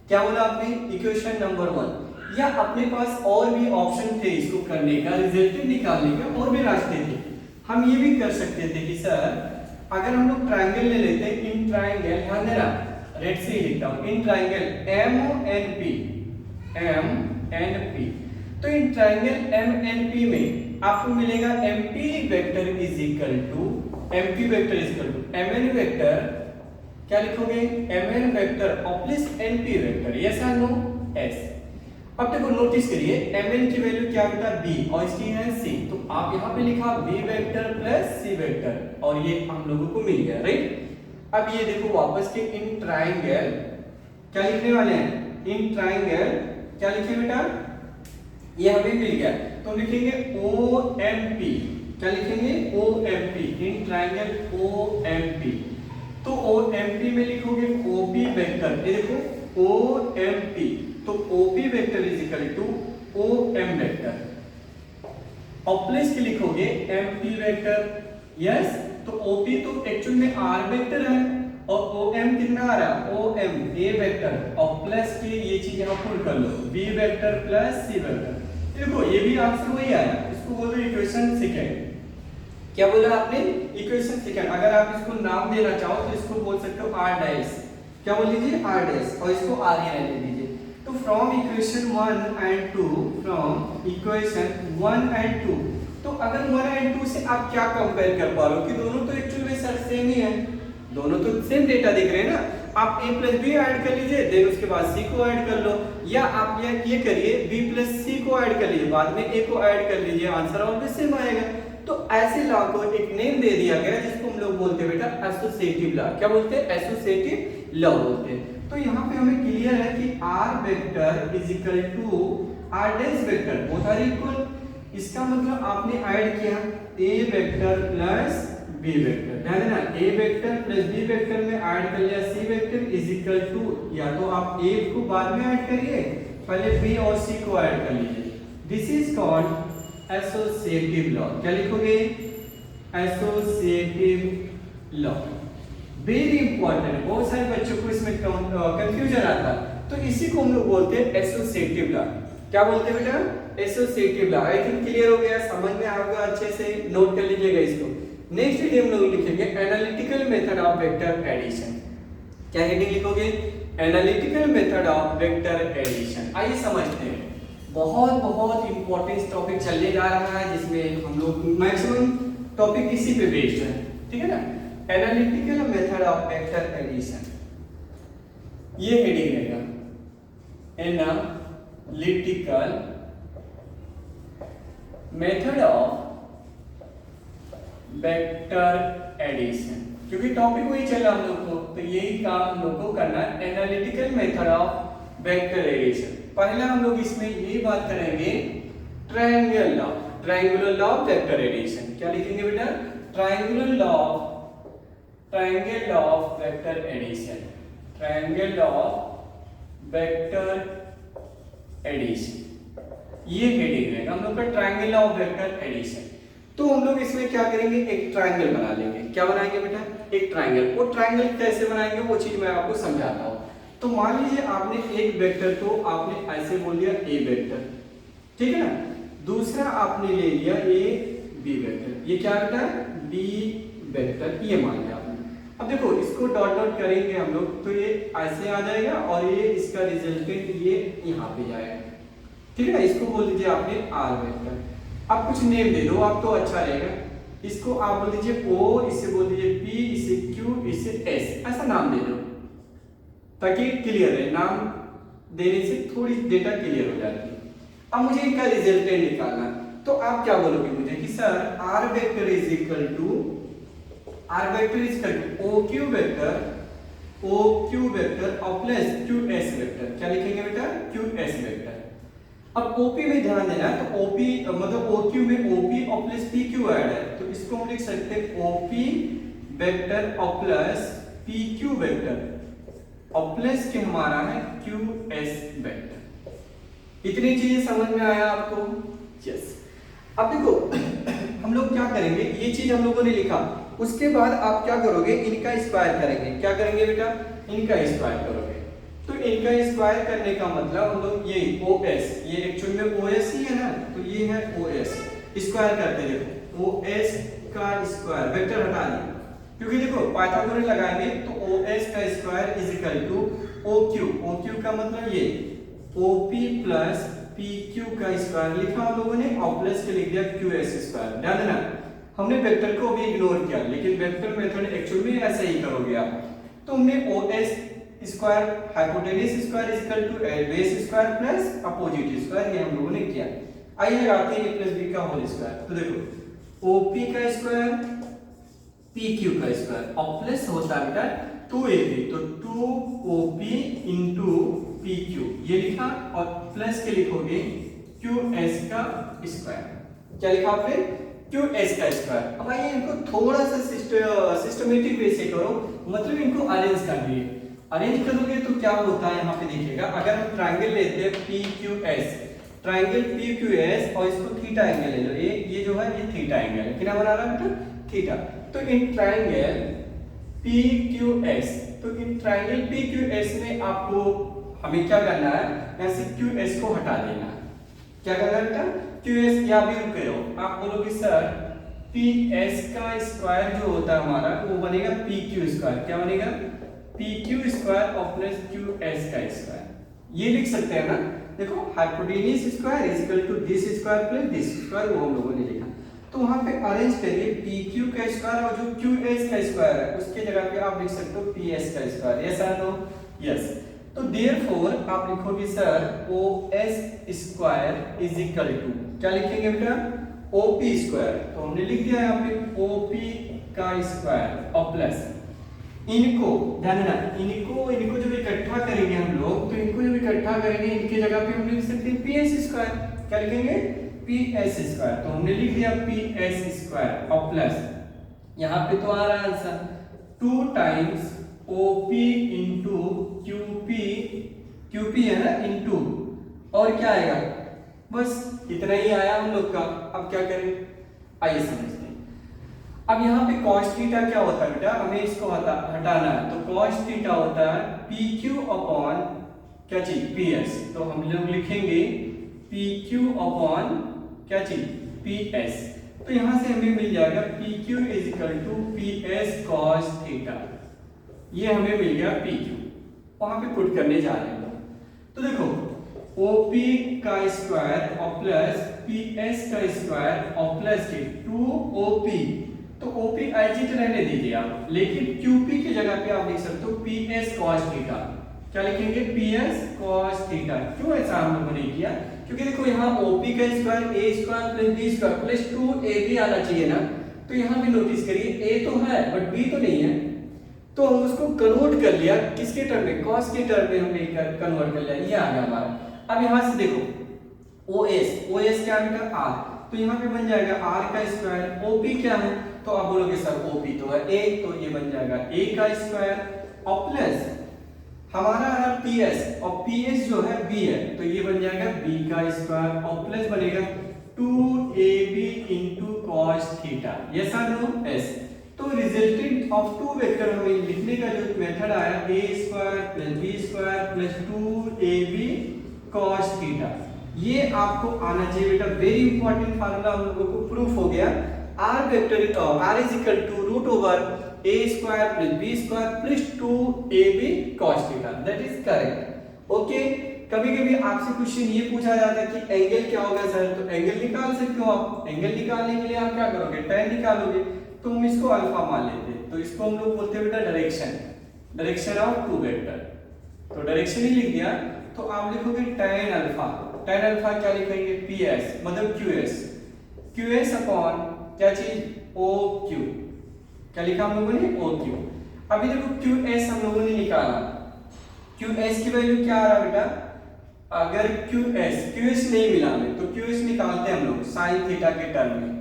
क्या बोला आपने? Equation number 1। या अपने पास और भी ऑप्शन थे इसको करने का, रिजल्ट निकालने का और भी रास्ते थे। हम ये भी कर सकते थे कि सर अगर हम लोग ट्रायंगल ले लेते हैं, इन ट्रायंगल, ध्यान देना रेड से ही लिखता हूं, इन ट्रायंगल MNP। तो इन ट्रायंगल MNP में आपको मिलेगा MP vector is equal to, MP vector is equal to MN vector, क्या लिखोगे? MN वेक्टर और प्लस NP वेक्टर, यस और नो? एस। अब देखो नोटिस करिए, MN की वैल्यू क्या बेटा? B, और इसकी है C। तो आप यहाँ पे लिखा B vector plus C vector, और ये हम लोगों को मिल गया, राइट। अब ये देखो वापस के इन ट्रायंगल क्या लिखने वाले हैं? इन ट्रायंगल क्या लिखे बेटा? ये हमें मिल गया, तो लिखेंगे OMP। क्या लिखेंगे? OMP, in triangle OMP। तो OMP में लिखोगे OP वेक्टर, ये देखो OMP, तो OP vector is equal to OM vector और प्लस के लिखोगे MP वेक्टर, यस। तो OP तो एक्चुअल में R वेक्टर है और OM कितना आ रहा है? OM A वेक्टर और प्लस के ये चीज यहां पुट कर लो, B vector plus C vector. देखो ये भी आंसर वही आया, इसको बोल दो इक्वेशन सेकंड। क्या बोला आपने? Equation second. अगर आप इसको नाम देना चाहो तो इसको बोल सकते हो R डैश। क्या बोल दीजिए? R डैश, और इसको R ही रहने दीजिए। तो from equation 1 and 2, from equation 1 and 2, तो तो अगर 1 एंड 2 से आप क्या कंपेयर कर पा रहे हो कि दोनों तो एक्चुअली में सर सेम ही है, दोनों तो सेम डेटा दिख रहे हैं ना। आप a प्लस बी ऐड कर लीजिए, देन उसके बाद c को ऐड कर लो, या आप ये करिए b प्लस c को ऐड कर लीजिए, बाद में a को ऐड कर लीजिए, आंसर ऑलवेज सेम आएगा। तो ऐसे लॉ को एक नेम दे दिया गया जिसको हम लोग बोलते हैं बेटा एसोसिएटिव लॉ। क्या बोलते हैं? एसोसिएटिव लॉ बोलते हैं। तो यहाँ पे हमें क्लियर है कि r vector is equal to r dash vector, both are equal. इसका मतलब आपने ऐड किया a vector plus b vector, ध्यान देना a vector plus b vector में ऐड कर लिया c vector is equal to, या तो आप a को बाद में ऐड करिए, पहले b और c को ऐड कर लीजिए। This is called associative law. क्या लिखोगे? Associative law. वेरी इंपॉर्टेंट, बहुत सारे बच्चों को इसमें कंफ्यूजन आता है, तो इसी को हम लोग बोलते हैं एसोसिएटिव लॉ। क्या बोलते हैं बेटा? Associative law. I think clear हो गया, समझ में आएगा, अच्छे से नोट कर लीजिएगा इसको। नेक्स्ट हेडिंग हम लोग लिखेंगे analytical method of vector addition. क्या हेडिंग लिखोगे? Analytical method of vector addition. आइए समझते हैं, बहुत इंपॉर्टेंट टॉपिक चलने जा रहा है जिसमें हम लोग मैक्सिमम टॉपिक इसी पे बेस्ड है, ठीक है ना। Analytical method of vector addition, ये हेडिंग रहेगा analytical method of vector addition, क्योंकि टॉपिक वही चला हम लोग को, तो यही काम हम लोग को करना है, analytical method of vector addition. पहला हम लोग इसमें यही बात करेंगे triangle law, triangular law of vector addition. क्या लिखेंगे बेटा? Triangular law of vector addition, triangle law of vector addition, ये हेडिंग रहेगा हम लोग का, triangle law of vector addition. तो हम लोग इसमें क्या करेंगे? एक ट्रायंगल बना लेंगे। क्या बनाएंगे बेटा? एक ट्रायंगल। वो ट्रायंगल कैसे बनाएंगे वो चीज मैं आपको समझाता हूँ। तो मान लीजिए आपने एक वेक्टर को आपने ऐसे बोल दिया a वेक्टर, ठीक है ना। दूसरा आपने ले लिया ये b वेक्टर, ये क्या बेटा? b वेक्टर, ये मान लिया आपने। अब देखो इसको डॉट डॉट करेंगे हम लोग, तो ये ऐसे आ जाएगा और ये इसका रिजल्टेंट ये यहाँ पे जाएगा, ठीक है ना। इसको बोल दीजिए आपने r वेक्टर। आप कुछ नेम दे दो आप तो अच्छा रहेगा। इसको आप बोल दीजिए o, इसे बोल दीजिए p, इसे q, इसे s, ऐसा नाम दे दो ताकि क्लियर है। नाम देने से थोड़ी डेटा क्लियर हो जाती है। अब मुझे इनका रिजल्टेंट निकालना, तो आप क्या बोलोगे मुझे कि sir r vector is equal to OQ vector और प्लस QS वेक्टर। क्या लिखेंगे बेटा? QS vector. अब OP में ध्यान देना, तो OP मतलब OQ में OP और प्लस PQ ऐड है, तो इसको हम लिख सकते हैं OP वेक्टर और प्लस PQ वेक्टर और प्लस के हमारा है QS वेक्टर। इतनी चीजें समझ में आया आपको? यस। अब देखो हम लोग क्या करेंगे, ये चीज हम लोगों ने लिखा, उसके बाद आप क्या करोगे? इनका स्क्वायर करेंगे। क्या करेंगे बेटा? इनका स्क्वायर करोगे। तो इनका स्क्वायर करने का मतलब हम लोग ये OS, ये एक्चुअल में OS ही है ना, तो ये है OS। स्क्वायर करते हैं, देखो OS का स्क्वायर, वेक्टर हटा दिया क्योंकि देखो पाइथागोरस लगाएंगे तो OS का square is equal to OQ का मतलब ये OP प्लस PQ का स्क्वायर लिखा हम लोगों ने और प्लस के लिख दिया QS स्क्वायर। ध्यान देना हमने वेक्टर को भी इग्नोर किया, लेकिन वेक्टर मेथड एक्चुअल में ऐसे ही करोगे आप। तो हमने OS square hypotenuse square is equal to base square plus opposite square, ये हम लोगों ने किया। आइए लगाते हैं a प्लस b का होल स्क्वायर। तो देखो OP का स्क्वायर PQ का स्क्वायर और प्लस होता है बेटा 2ab, तो 2OP इंटू PQ ये लिखा और प्लस के लिखोगे QS का स्क्वायर। क्या लिखा आपने? QS का स्क्वायर। अब आइए इनको थोड़ा सा सिस्टमेटिक वे से करो, मतलब इनको अरेंज कर दिए। अरेंज करोगे तो क्या होता है यहाँ पे देखिएगा, अगर हम ट्रायंगल लेते हैं PQS, ट्रायंगल PQS और इसको थीटा एंगल ले लो, ये जो है ये थीटा एंगल है, कितना बना रहा है बेटा? थीटा। तो इन ट्रायंगल PQS, तो इन ट्रायंगल PQS में आपको हमें क्या करना है? यहाँ से QS को हटा देना है। क्या करना है बेटा? QS या भी रुके रहो, आप बोलोगे सर PS का स्क्वायर जो होता है हमारा वो बनेगा PQ स्क्वायर। क्या बनेगा? PQ स्क्वायर और प्लस QS का स्क्वायर, ये लिख सकते हैं ना। देखो hypotenuse square is equal to this square plus this square, वो हम लोगों ने लिखा। तो वहां पे अरेंज करिए पी क्यू का स्क्वायर और जो क्यू एस का स्क्वायर है उसके जगह पे आप लिख सकते हो पी एस का स्क्वायर। यस और नो? यस। तो देयरफॉर आप लिखोगे sir O S square is equal to, क्या लिखेंगे बेटा? O P square. तो हमने लिख दिया यहाँ पे ओ पी का स्क्वायर और प्लस इनको, ध्यान देना, इनको जब इकट्ठा करेंगे हम लोग, तो इनको जब इकट्ठा करेंगे इनकी जगह पे हम लिख सकते हैं पी एस स्क्वायर। क्या लिखेंगे? P S square. तो हमने लिख दिया पी एस स्क्वायर और प्लस यहाँ पे तो आ रहा है answer 2 times OP into QP है ना, इंटू और क्या आएगा? बस इतना ही आया हम लोग का। अब क्या करें, आइए समझते हैं। अब यहाँ पे cos थीटा क्या होता है बेटा? हमें इसको हटाना है। तो cos थीटा होता है पी क्यू अपॉन क्या चीज? P S. तो हम लोग लिखेंगे पी क्यू अपॉन क्या चीज? P S. तो यहां से हमें मिल जाएगा P Q is equal to P S cos theta. ये हमें मिल गया पी क्यू, वहां पे पुट करने जा रहे हैं। तो देखो ओपी का स्क्वायर और प्लस पी एस का स्क्वायर और प्लस के 2OP। तो OP एज इट रहने दीजिए आप, लेकिन QP की जगह पे आप लिख सकते हो पी एस कॉस थीटा। क्या लिखेंगे? P S cos theta. क्यों ऐसा हम लोगों ने किया? क्योंकि देखो यहाँ OP का square A square plus B square plus 2AB आना चाहिए ना। तो यहाँ भी नोटिस करिए A तो है बट B तो नहीं है, तो हम उसको कन्वर्ट कर लिया किसके टर्म में? कॉस के टर्म में हमने कन्वर्ट कर लिया, ये आ गया हमारा। अब यहाँ से देखो OS क्या बेटा? R। तो यहाँ पे बन जाएगा R का स्क्वायर। OP क्या है? तो आप बोलोगे सर OP तो है A, तो ये बन जाएगा A का स्क्वायर और प्लस हमारा आ रहा PS और PS जो है B है, तो ये बन जाएगा B का स्क्वायर और प्लस बनेगा 2AB into cos theta. Yes और नो? यस। तो रिजल्टेंट ऑफ टू वेक्टर हमें लिखने का जो मेथड आया A square plus B square plus 2AB cos theta, ये आपको आना चाहिए बेटा। वेरी इंपॉर्टेंट फार्मूला हम लोगों को प्रूफ हो गया। R vector R is equal to root over A square plus B square plus 2AB cos theta. That is correct. Okay. कभी कभी आपसे क्वेश्चन ये पूछा जाता है कि एंगल क्या होगा सर? तो एंगल निकाल सकते हो आप। एंगल निकालने के लिए आप क्या करोगे? tan निकालोगे। तो हम इसको अल्फा मान लेते हैं, तो इसको हम लोग बोलते हैं बेटा डायरेक्शन ऑफ टू वेक्टर। तो डायरेक्शन ही लिख दिया, तो आप लिखोगे tan अल्फा क्या लिखेंगे? PS मतलब QS अपॉन क्या चीज? OQ। क्या लिखा हम लोगों ने? OQ। अभी देखो QS हम लोगों ने निकाला, QS की वैल्यू क्या आ रहा बेटा? अगर QS नहीं मिला हमें, तो QS निकालते हैं हम लोग sin थीटा के टर्म में।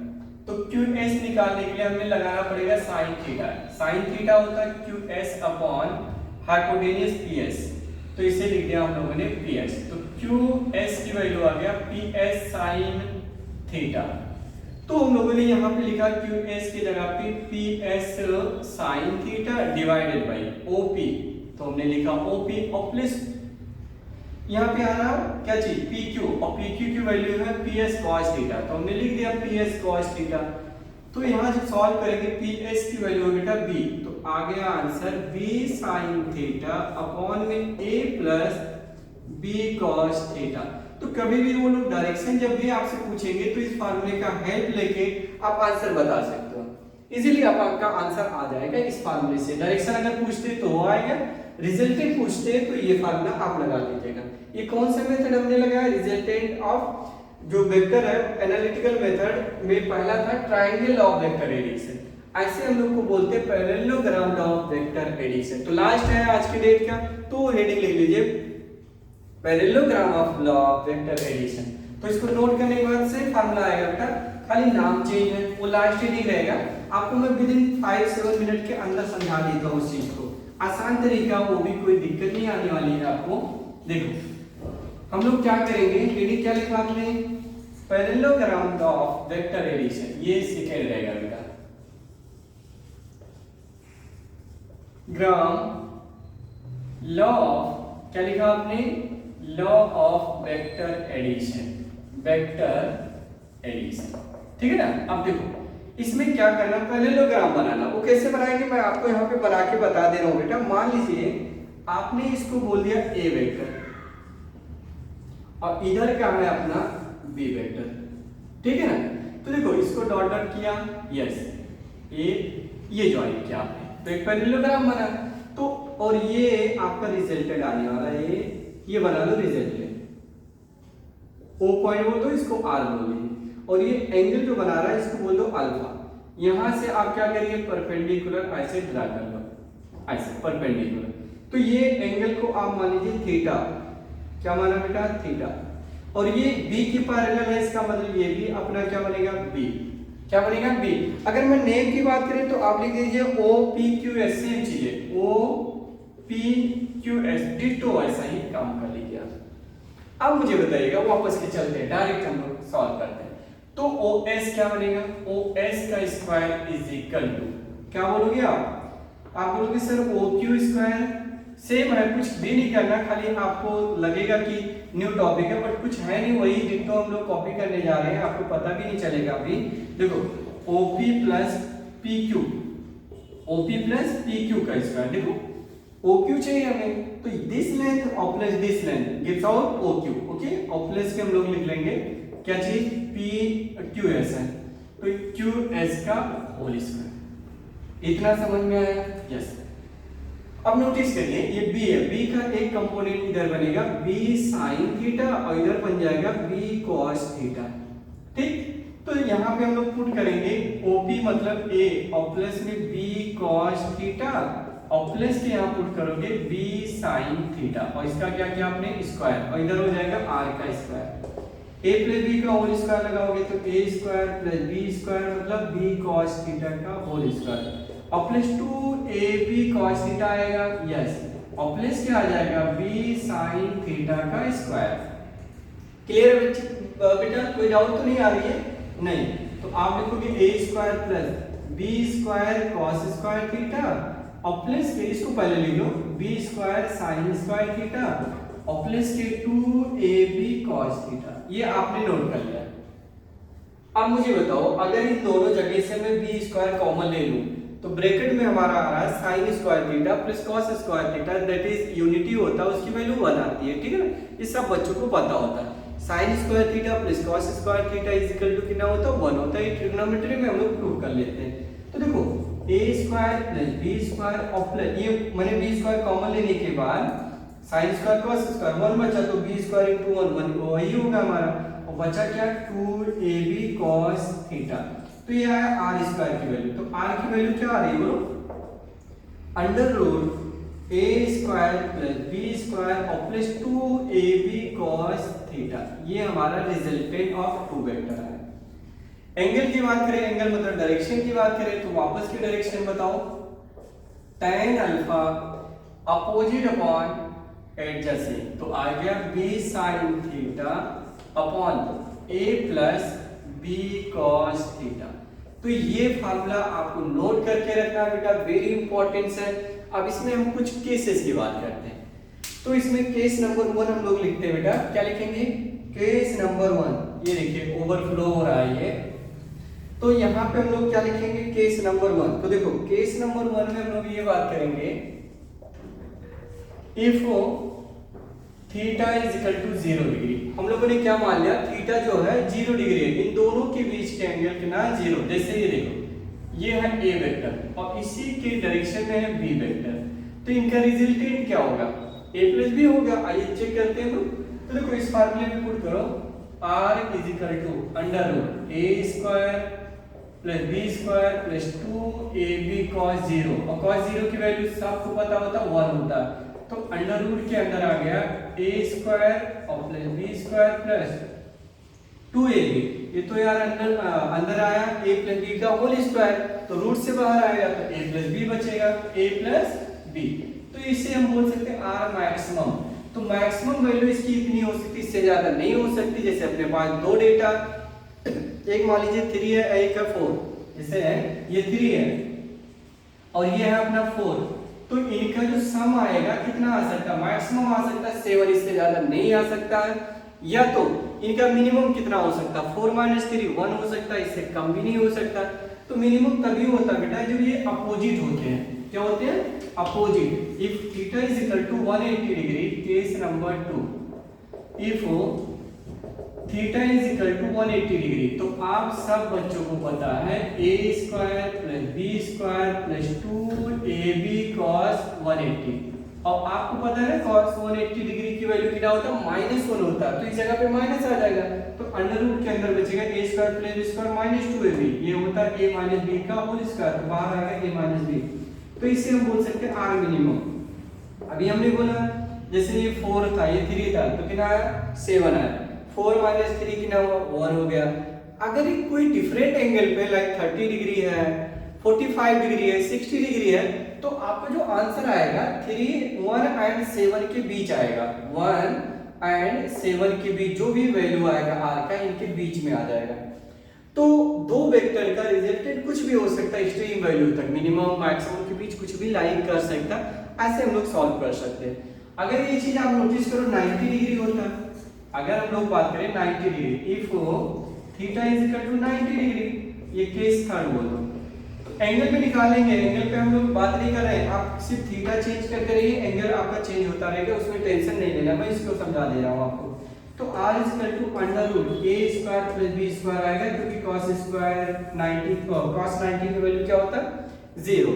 तो QS निकालने के लिए हमें लगाना पड़ेगा sin थीटा। sin थीटा होता है QS अपॉन हाइपोटेन्यूस PS। तो इसे लिख दिया हम लोगों ने PS। तो QS की वैल्यू आ गया PS sin थीटा। तो हम लोगों ने यहाँ पे लिखा QS की जगह पे PS sin theta divided by OP। तो हमने लिखा OP और प्लस यहाँ पे आ रहा क्या चीज? PQ, और PQ की वैल्यू है PS cos थीटा। तो हमने लिख दिया PS cos थीटा। तो यहाँ जब सॉल्व करेंगे PS की वैल्यू है बेटा B, तो आ गया answer B sin theta upon में A plus B cos theta. तो कभी भी वो लोग डायरेक्शन जब भी आपसे पूछेंगे तो इस फार्मूले का हेल्प लेके आप आंसर बता सकते हो। इजीली आपका आंसर आ जाएगा इस फार्मूले से। डायरेक्शन अगर पूछते तो वो आएगा, रिजल्टेंट पूछते तो ये फार्मूला आप लगा लीजिएगा। ये कौन सा मेथड हमने लगाया? रिजल्टेंट ऑफ जो वेक्टर है एनालिटिकल मेथड में पहला था triangle law of vector addition. ऐसे हम लोग को बोलते हैं parallelogram law of vector addition. तो लास्ट है आज की डेट का, तो हेडिंग लिख लीजिए parallelogram of law of vector addition. तो इसको नोट करने के बाद से फार्मूला आएगा बेटा, खाली नाम चेंज है, वो लास्ट हेडिंग रहेगा। आपको मैं विद इन 5-7 मिनट के अंदर समझा देता हूँ उस चीज को, आसान तरीका, वो भी कोई दिक्कत नहीं आने वाली है आपको। देखो हम लोग क्या करेंगे, हेडिंग क्या लिखा आपने? Parallelogram law of vector addition. ये सेकेंड रहेगा बेटा, ग्राम लॉ ऑफ क्या लिखा आपने? लॉ ऑफ वेक्टर एडिशन, ठीक है ना। अब देखो इसमें क्या करना, पैरेललोग्राम बनाना। वो कैसे बनाएंगे मैं आपको यहाँ पे बना के बता दे रहा हूँ बेटा। मान लीजिए आपने इसको बोल दिया A वेक्टर और इधर का है अपना B वेक्टर, ठीक है ना। तो देखो इसको डॉट डॉट किया, यस ये ज्वाइन किया आपने, तो एक पैरेललोग्राम बना। तो और ये आपका रिजल्टेंट आने वाला है, ये बना लो रिजल्टेंट, ओ पॉइंट बोल दो, इसको आर बोल दो, और ये एंगल जो बना रहा है इसको बोल दो अल्फा। यहां से आप क्या करिए, परपेंडिकुलर ऐसे ड्रा कर लो, ऐसे परपेंडिकुलर। तो ये एंगल को आप मान लीजिए थीटा, क्या माना बेटा, थीटा, और ये बी की पैरेलल है, इसका मतलब ये भी अपना क्या बनेगा, बी, क्या बनेगा, बी। अगर मैं नेम की बात करें तो आप लिख दीजिए O P Q S, same चीज है, O P Q S, ditto ऐसा ही काम कर लीजिए आप। अब मुझे बताइएगा, वापस के चलते हैं, डायरेक्ट हम लोग सॉल्व करते हैं। तो ओ एस क्या बनेगा, ओ एस का स्क्वायर इज इक्वल टू, क्या बोलोगे आप बोलोगे sir O Q square, same है, कुछ भी नहीं करना, खाली आपको लगेगा कि न्यू टॉपिक है, बट कुछ है नहीं, वही डिटो हम लोग कॉपी करने जा रहे हैं, आपको पता भी नहीं चलेगा अभी। देखो OP plus PQ, OP plus PQ का स्क्वायर, देखो OQ चाहिए हमें, तो दिस लेंथ और plus this length gives out OQ, okay, और प्लस के हम लोग लिख लेंगे क्या चीज, PQS है, तो QS का होल स्क्वायर। इतना समझ में आया, यस। अब नोटिस करिए ये B है, B का एक कंपोनेंट इधर बनेगा B sin थीटा और इधर बन जाएगा B cos थीटा, ठीक। तो यहाँ पे हम लोग पुट करेंगे OP मतलब A और प्लस में B cos थीटा और प्लस के यहाँ पुट करोगे B sin थीटा और इसका क्या किया आपने, स्क्वायर, और इधर हो जाएगा R का स्क्वायर। A प्लस B का होल स्क्वायर लगाओगे तो A square plus B square मतलब B cos थीटा का होल स्क्वायर, और प्लस 2AB cos थीटा आएगा, यस, और प्लस क्या आ जाएगा, B sin थीटा का स्क्वायर। क्लियर बेटा, कोई डाउट तो नहीं आ रही है, नहीं, तो आप लिखोगे A square plus B square cos square theta और प्लस के, इसको पहले लिख लो, B square sin square theta और प्लस के 2AB cos थीटा, ये आपने नोट कर लिया। अब मुझे बताओ, अगर इन दोनों जगह से मैं B स्क्वायर कॉमन ले लूं तो ब्रैकेट में हमारा आ रहा है sin square theta plus cos square theta, that is unity होता है, उसकी वैल्यू 1 आती है, ठीक है ना, ये सब बच्चों को पता होता है। sin square theta plus cos square theta is equal to कितना होता है, 1 होता है, ट्रिग्नोमेट्री में हम लोग प्रूव कर लेते हैं। तो देखो a square plus b square और प्लस ये मैंने b स्क्वायर कॉमन लेने के बाद sin स्क्वायर cos स्क्वायर 1 बचा, तो b स्क्वायर इनटू 1 वही होगा हमारा, और बचा क्या, 2ab cos थीटा। तो ये आया r स्क्वायर की वैल्यू, तो r की वैल्यू क्या आ रही है बोलो, under root a square plus b square और प्लस 2ab cos थीटा, ये हमारा रिजल्टेंट ऑफ टू वेक्टर है। एंगल की बात करें, एंगल मतलब डायरेक्शन की बात करें, तो वापस की डायरेक्शन बताओ, tan alpha opposite upon adjacent, तो आ गया b sin theta upon a plus b cos theta. तो ये फार्मूला आपको नोट करके रखना बेटा, वेरी इंपॉर्टेंट है। अब इसमें हम कुछ केसेस की बात करते हैं, तो इसमें केस नंबर 1 हम लोग लिखते हैं बेटा, क्या लिखेंगे, केस नंबर 1, ये देखिए ओवरफ्लो हो रहा है ये, तो यहाँ पे हम लोग क्या लिखेंगे, केस नंबर 1। तो देखो केस नंबर 1 में हम लोग ये बात करेंगे, if theta is equal to 0 degree, हम लोगों ने क्या मान लिया, थीटा जो है 0 डिग्री है, इन दोनों के बीच के एंगल कितना है, 0। जैसे ये देखो, ये है a वेक्टर और इसी के डायरेक्शन में है b वेक्टर, तो इनका रिजल्टेंट क्या होगा, a प्लस b होगा। आइए चेक करते हैं लोग, तो देखो इस फार्मूले में पुट करो, r is equal to under root a square plus b square plus 2ab cos 0, और cos 0 की वैल्यू सबको पता होता है 1 होता है, तो अंडर रूट के अंदर आ गया a स्क्वायर और plus b square plus 2ab, ये तो यार अंदर आया a प्लस b का होल स्क्वायर, तो रूट से बाहर आएगा तो a प्लस b बचेगा, a प्लस b, तो इसे हम बोल सकते हैं r मैक्सिमम। तो मैक्सिमम वैल्यू इसकी इतनी हो सकती, इससे ज्यादा नहीं हो सकती। जैसे अपने पास दो डेटा, एक मान लीजिए 3 है, एक है 4, जैसे है ये 3 है और ये है अपना 4, तो इनका जो सम आएगा कितना आ सकता है, मैक्सिमम आ सकता है 7, इससे ज्यादा नहीं आ सकता है। या तो इनका मिनिमम कितना हो सकता है, 4 - 3 1 हो सकता है, इससे कम भी नहीं हो सकता। तो मिनिमम तभी होता है बेटा जब ये अपोजिट होते हैं। क्या होते हैं, opposite. If theta is equal to 180 degree, case number 2, if theta is equal to 180 degree. तो आप सब बच्चों को पता है a square plus B square plus 2ab cos 180, और आपको पता है ना cos 180 डिग्री की वैल्यू कितना होता है, -1 होता है, तो इस जगह पे माइनस आ जाएगा, तो अंडर रूट के अंदर बचेगा a square plus b square minus 2ab, ये होता है a माइनस b का होल स्क्वायर, तो बाहर आएगा a माइनस b, तो इससे हम बोल सकते हैं r मिनिमम। अभी हमने बोला जैसे ये 4 था, ये 3 था, तो कितना आया 7 आया, 4 माइनस 3 कितना हुआ 1 हो गया। अगर ये कोई डिफरेंट एंगल पे लाइक 30 डिग्री है, 45 डिग्री है, 60 डिग्री है, तो आपका जो आंसर आएगा 3, 1 एंड 7 के बीच आएगा, 1 एंड 7 के बीच जो भी वैल्यू आएगा r का, इनके बीच में आ जाएगा। तो दो वेक्टर का रिजल्टेंट कुछ भी हो सकता है, एक्सट्रीम वैल्यू तक, मिनिमम मैक्सिमम के बीच कुछ भी लाइन कर सकता, ऐसे हम लोग सॉल्व कर सकते हैं। अगर ये चीज आप नोटिस करो 90 डिग्री होता, अगर हम लोग बात करें 90 degree, if theta is equal to 90 degree, ये केस थर्ड बोल दो, एंगल पे निकालेंगे, एंगल पे हम लोग बात नहीं कर रहे हैं, आप सिर्फ थीटा चेंज करते रहिए, एंगल आपका चेंज होता रहेगा, उसमें टेंशन नहीं लेना, मैं इसको समझा दे रहा हूं आपको। तो r is equal to under root a square plus b square आएगा, क्योंकि cos स्क्वायर 90 cos 90 की वैल्यू क्या होता है 0।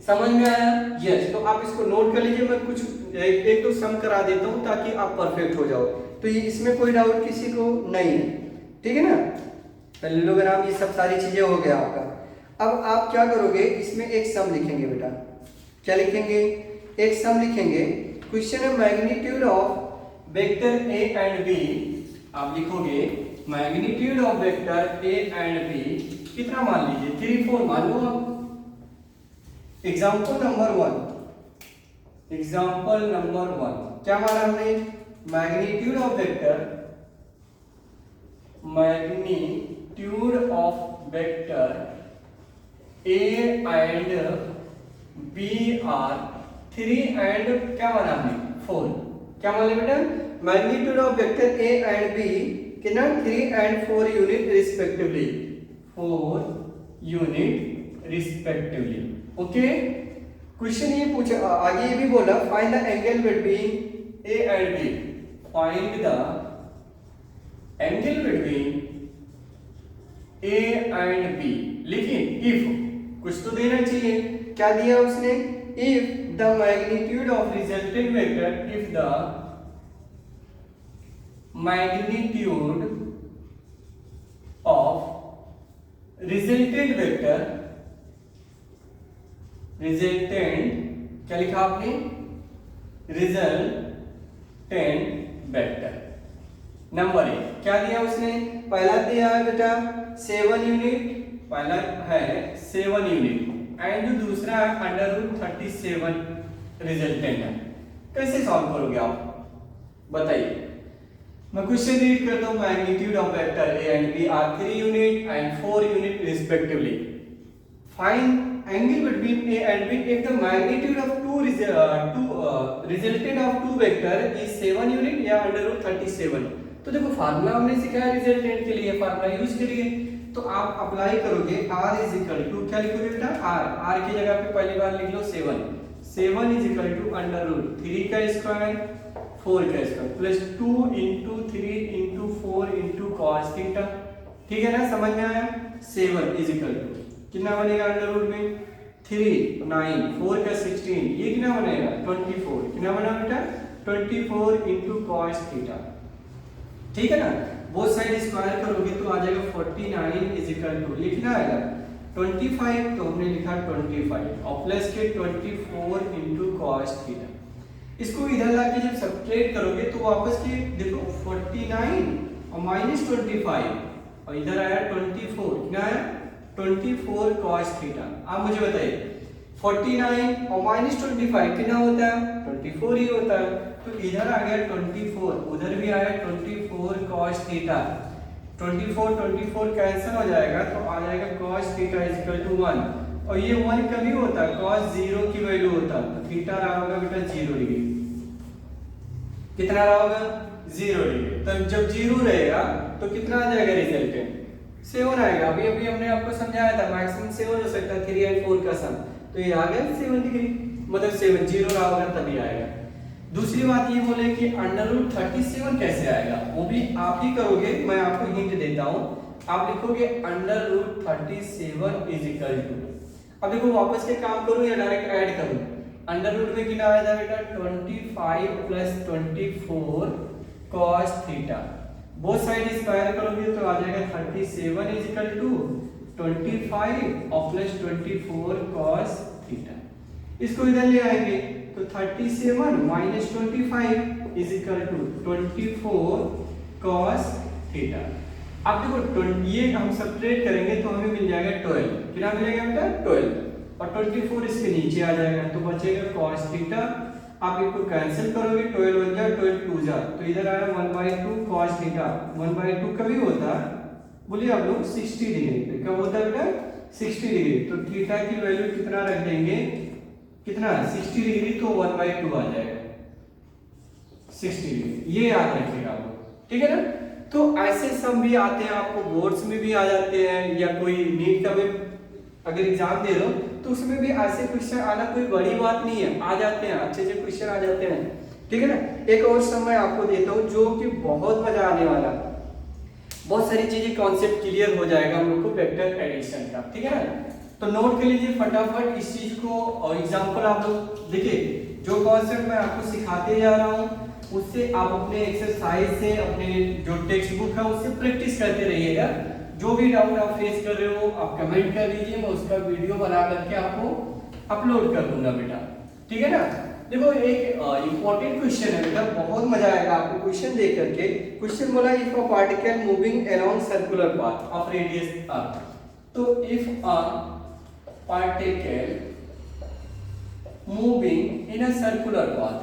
समझ में आया? यस। तो आप इसको नोट कर लीजिए, मैं कुछ एक दो सम करा देता हूं ताकि आप परफेक्ट हो जाओ, तो ये इसमें कोई डाउट किसी को नहीं है, ठीक है ना। पैरेललोग्राम ये सब सारी चीजें हो गया आपका। अब आप क्या करोगे, इसमें एक सम लिखेंगे बेटा, क्या लिखेंगे, एक सम लिखेंगे। क्वेश्चन है magnitude of vector a and b, आप लिखोगे magnitude of vector a and b कितना मान लीजिए 3, 4 मान लो आप। एग्जांपल नंबर 1, एग्जांपल नंबर 1 क्या माना हमने, magnitude of vector, magnitude of vector a and b are 3 and क्या माना हमने 4, क्या मान लिया बेटा, magnitude of vector a and b कितना 3 and 4 unit respectively, 4 unit respectively. Okay, question ये पूछा, आगे ये भी बोला find the angle between a and b, find the angle between a and b, लेकिन इफ कुछ तो देना चाहिए, क्या दिया उसने, if the magnitude of resultant vector, if the magnitude of resultant vector, resultant क्या लिखा आपने, रिजल्टेंट वेक्टर। नंबर 1 क्या दिया उसने, पहला दिया है बेटा 7 यूनिट, पहला है 7 यूनिट, एंड जो दूसरा है अंडर रूट 37 रिजल्टेंट है। कैसे सॉल्व करोगे आप बताइए। मैं क्वेश्चन रीड करता हूं, magnitude of vector a and b are 3 unit and 4 unit respectively, find angle between a and b if the magnitude of resultant of two vector is 7 unit या under root 37। तो देखो formula हमने सीखा है resultant के लिए, formula use करिए, तो आप अप्लाई करोगे r इज इक्वल टू, क्या लिखोगे बेटा r की जगह पे पहली बार लिख लो 7 is equal to under root 3 का स्क्वायर 4 का square plus 2 into 3 into 4 into cos theta, ठीक है ना, समझ में आया। 7 इज इक्वल टू कितना बनेगा अंडर रूट में 3, 9, 4 का 16, ये कितना बनेगा 24, कितना बना बेटा 24 into cos थीटा, ठीक है ना। बोथ साइड स्क्वायर करोगे तो आ जाएगा 49 इज इक्वल टू, ये कितना आएगा 25, तो हमने लिखा 25 और प्लस के 24 into cos थीटा। इसको इधर लाके जब सब्ट्रैक्ट करोगे तो वापस के देखो 49 और माइनस 25 और इधर आया 24, कितना आया 24 cos थीटा। आप मुझे बताइए 49 और माइनस 25 कितना होता है 24 ही होता है, तो इधर आ गया 24, उधर भी आया 24 cos थीटा, 24 कैंसिल हो जाएगा तो आ जाएगा cos theta is equal to 1, और ये 1 कभी होता है cos 0 की वैल्यू होता है, तो थीटा रहा होगा बेटा 0 डिग्री, कितना रहा होगा 0 डिग्री। तब जब 0 रहेगा तो कितना आ जाएगा रिजल्टेंट 7 आएगा। अभी हमने आपको समझाया था मैक्सिमम 7 हो सकता है 3 एंड 4 का सम, तो ये आ गया 7 डिग्री, मतलब 7 0 रहा होगा तभी आएगा। दूसरी बात ये बोले कि √37 कैसे आएगा, वो भी आप ही करोगे, मैं आपको हिंट देता हूं। आप लिखोगे √37 इज इक्वल टू, अब देखो वापस के काम करूं या डायरेक्ट ऐड करूं। अंडर रूट में कितना आएगा बेटा 25 plus 24 cos theta, both side square करोगे तो आ जाएगा 37 इज इक्वल टू 25 और प्लस 24 cos थीटा। इसको इधर ले आएंगे तो 37 minus 25 is equal to 24 cos theta. अब देखो ये हम सब्ट्रैक्ट करेंगे तो हमें मिल जाएगा 12, कितना मिलेगा बेटा 12, और 24 इसके नीचे आ जाएगा तो बचेगा cos थीटा। आप इसको कैंसिल करोगे 12 1 जा 12 2 जा, तो इधर आया 1/2 cos थीटा। 1/2 कभी होता है बोलिए आप लोग 60 डिग्री, कब होता है बेटा 60 डिग्री। तो थीटा की वैल्यू कितना रख देंगे, कितना 60 डिग्री, तो 1/2 आ जाएगा 60 डिग्री, ये याद रखिएगा आप लोग, ठीक है ना। तो ऐसे सम भी आते हैं, आपको बोर्ड्स में भी आ जाते हैं, या कोई नीट का भी अगर एग्जाम दे रहे हो तो उसमें भी ऐसे क्वेश्चन आना कोई बड़ी बात नहीं है, आ जाते हैं, अच्छे अच्छे क्वेश्चन आ जाते हैं, ठीक है ना। एक और सम मैं आपको देता हूँ जो कि बहुत मजा आने वाला, बहुत सारी चीजें कॉन्सेप्ट क्लियर हो जाएगा हम लोग को वेक्टर एडिशन का, ठीक है ना। तो नोट कर लीजिए फटाफट इस चीज को, और एग्जांपल आप लोग देखिए, जो कॉन्सेप्ट मैं आपको सिखाते जा रहा हूँ उससे आप अपने एक्सरसाइज से, अपने जो टेक्स्ट बुक है उससे प्रैक्टिस करते रहिएगा। जो भी डाउट आप फेस कर रहे हो आप कमेंट कर दीजिए, मैं उसका वीडियो बना करके आपको अपलोड कर दूंगा बेटा, ठीक है ना। देखो एक इंपॉर्टेंट क्वेश्चन है बेटा, बहुत मजा आएगा आपको क्वेश्चन देख करके। क्वेश्चन बोला if a particle moving along circular path of radius r, तो if a particle moving in a circular path,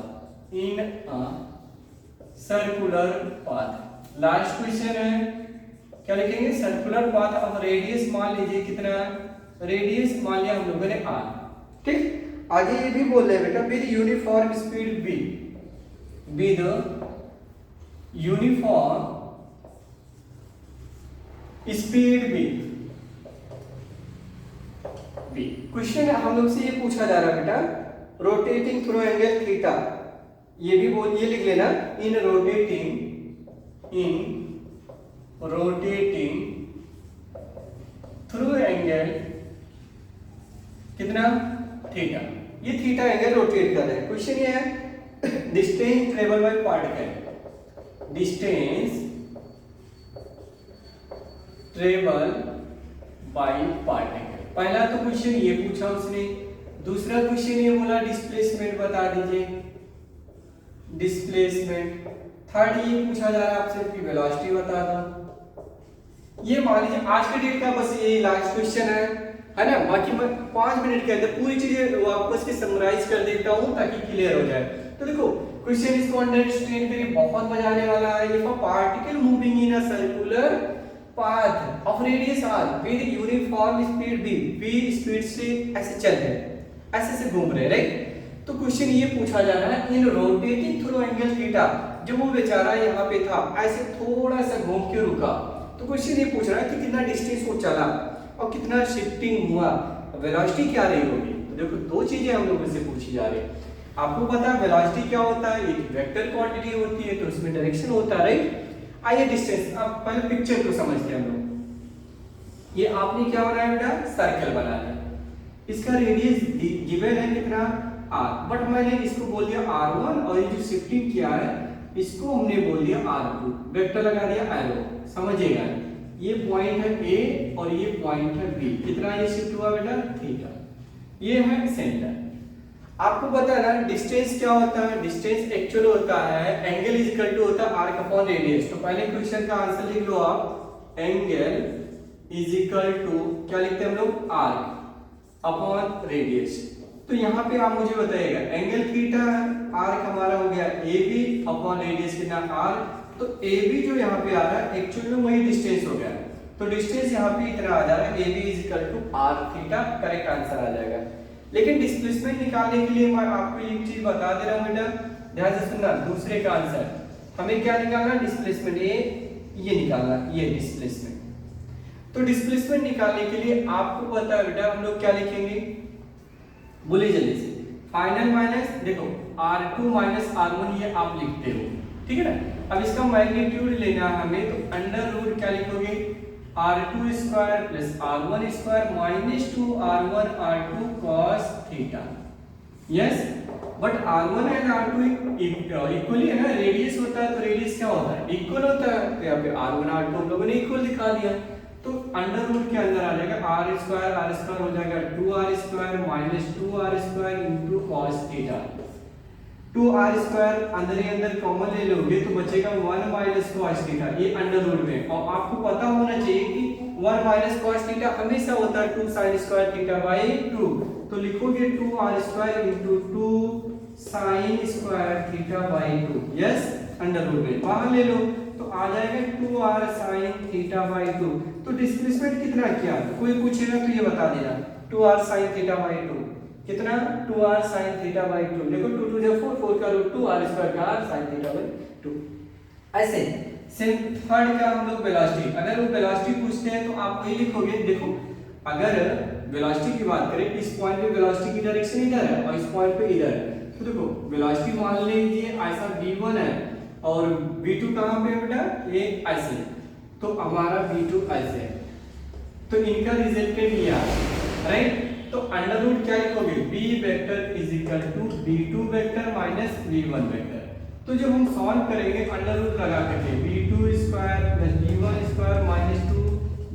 in a circular path, last question है क्या लिखेंगे, सर्कुलर पाथ ऑफ रेडियस मान लीजिए कितना, रेडियस मान लिया हम लोगों ने r, ठीक। आगे ये भी बोल रहे हैं बेटा with uniform speed b, with uniform speed b, question हम लोग से ये पूछा जा रहा है बेटा रोटेटिंग थ्रू एंगल थीटा, ये भी बोल, ये लिख लेना इन रोटेटिंग थ्रू एंगल कितना थीटा, ये थीटा एंगल रोटेट कर रहा है। क्वेश्चन ये है distance travel by particle, distance travel by particle, पहला तो क्वेश्चन ये पूछा उसने। दूसरा क्वेश्चन ये बोला डिस्प्लेसमेंट बता दीजिए, डिस्प्लेसमेंट। थर्ड ये पूछा जा रहा है आपसे कि वेलोसिटी बता दो। ये मान लीजिए आज के डेट का बस ये लास्ट क्वेश्चन है ना। बाकी मैं 5 मिनट के अंदर पूरी चीजें वापस के समराइज कर देता हूं ताकि क्लियर हो जाए। तो देखो क्वेश्चन इसको अंडरस्टैंड करिए, बहुत मजा आने वाला है। If a particle moving in a circular path of radius r with uniform speed v speed से ऐसे चल रहे हैं, ऐसे से घूम रहे हैं, राइट। तो क्वेश्चन ये पूछा जा रहा है in rotating through angle theta, जब वो बेचारा यहाँ पे था ऐसे थोड़ा सा घूम के रुका, तो क्वेश्चन ये पूछ रहा है कि कितना डिस्टेंस वो चला और कितना शिफ्टिंग हुआ, वेलोसिटी क्या रही होगी। तो देखो दो चीजें हम लोगों से पूछी जा रही है। आपको पता है वेलोसिटी क्या होता है, एक वेक्टर क्वांटिटी होती है तो उसमें डायरेक्शन होता है, राइट। आइए डिस्टेंस, अब पहले पिक्चर को समझते हैं हम लोग। ये आपने क्या बनाया बेटा, सर्कल बनाया, इसका रेडियस गिवन है कितना r, बट मैंने इसको बोल दिया r1 और ये जो शिफ्टिंग किया है इसको हमने बोल दिया r2, वेक्टर लगा दिया एरो, समझिएगा। ये पॉइंट है A और ये पॉइंट है B, कितना ये शिफ्ट हुआ बेटा थीटा, ये है सेंटर। आपको पता है ना डिस्टेंस क्या होता है, डिस्टेंस एक्चुअल होता है एंगल इज इक्वल टू होता है आर्क अपॉन रेडियस। तो पहले क्वेश्चन का आंसर लिख लो आप, एंगल इज इक्वल टू क्या लिखते हैं हम लोग, आर्क अपॉन रेडियस। तो यहाँ पे आप मुझे बताइएगा एंगल थीटा है, आर्क हमारा हो गया AB अपॉन रेडियस कितना r, तो AB जो यहाँ पे आ रहा है एक्चुअल में वही डिस्टेंस हो गया, तो डिस्टेंस यहाँ पे इतना आ जा रहा है AB is equal to r theta, correct answer आ जाएगा। लेकिन डिस्प्लेसमेंट निकालने के लिए मैं आपको एक चीज बता दे रहा हूँ बेटा, ध्यान से सुनना। दूसरे का आंसर हमें क्या निकालना, डिस्प्लेसमेंट, ये निकालना, ये डिस्प्लेसमेंट। तो डिस्प्लेसमेंट निकालने के लिए आपको पता है बेटा हम लोग क्या लिखेंगे, बोलिए जल्दी से, फाइनल माइनस, देखो R2 माइनस R1 ये आप लिखते हो, ठीक है ना। अब इसका मैग्नीट्यूड लेना है हमें, तो अंडर रूट क्या लिखोगे, R2 square plus R1 square minus 2R1 R2 cos theta. Yes, but R1 and R2 equally है ना, रेडियस होता है तो रेडियस क्या होता है, इक्वल होता है, तो यहाँ पे R1 R2 हम लोगों ने इक्वल दिखा दिया, तो अंडर रूट के अंदर आ जाएगा R स्क्वायर हो जाएगा 2R square minus 2R square into cos theta. 2R square अंदर ही अंदर कॉमन ले लोगे तो बचेगा 1 माइनस कॉस थीटा, ये अंडर रूट में। और आपको पता होना चाहिए कि 1 माइनस कॉस थीटा हमेशा होता है 2 sin स्क्वायर थीटा बाई 2, तो लिखोगे 2R square into 2 sin square theta by 2। Yes, under root में बाहर ले लो तो आ जाएगा 2R sin थीटा बाई 2। तो डिस्प्लेसमेंट कितना किया, कोई पूछेगा तो ये बता देना, 2R sin थीटा बाई 2 कितना, 2R sin थीटा बाई 2। देखो 2 2 जा 4, 4 का रूट 2, R स्क्वायर का R sin थीटा बाई 2। ऐसे सेम थर्ड का हम लोग वेलोसिटी, अगर वो वेलोसिटी पूछते हैं तो आप वही लिखोगे। देखो अगर वेलोसिटी की बात करें, इस पॉइंट पे वेलोसिटी की डायरेक्शन इधर है और इस पॉइंट पे इधर है, तो देखो वेलोसिटी मान लीजिए ऐसा v1 है और v2 कहाँ पे है बेटा, ये ऐसे, तो हमारा v2 ऐसे है, तो इनका रिजल्टेंट ये आ राइट। तो अंडर रूट क्या लिखोगे, b vector is equal to v2 vector minus v1 vector. तो जब हम सॉल्व करेंगे अंडर रूट लगा करके v2 square plus v1 square minus 2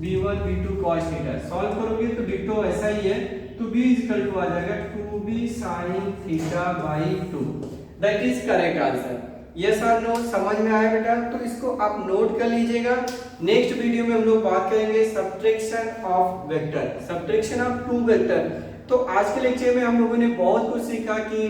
v1 v2 cos theta solve करोगे तो डिटो ऐसा ही है, तो b इज इक्वल टू आ जाएगा 2b sin theta by 2। That is correct answer. Yes और नो, समझ में आया बेटा, तो इसको आप नोट कर लीजिएगा। नेक्स्ट वीडियो में हम लोग बात करेंगे subtraction of vector, subtraction of two vector. तो आज के लेक्चर में हम लोगों ने बहुत कुछ सीखा कि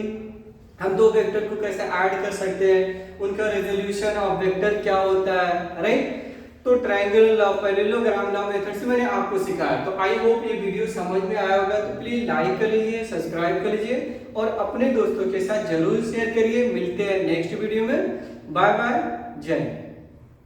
हम दो वेक्टर को कैसे ऐड कर सकते हैं, उनका रेजोल्यूशन ऑफ वेक्टर क्या होता है, राइट। तो triangle law, parallelogram law method से मैंने आपको सिखाया। तो आई होप ये वीडियो समझ में आया होगा, तो प्लीज लाइक कर लीजिए, सब्सक्राइब कर लीजिए और अपने दोस्तों के साथ जरूर शेयर करिए। मिलते हैं नेक्स्ट वीडियो में, बाय बाय, जय हिंद।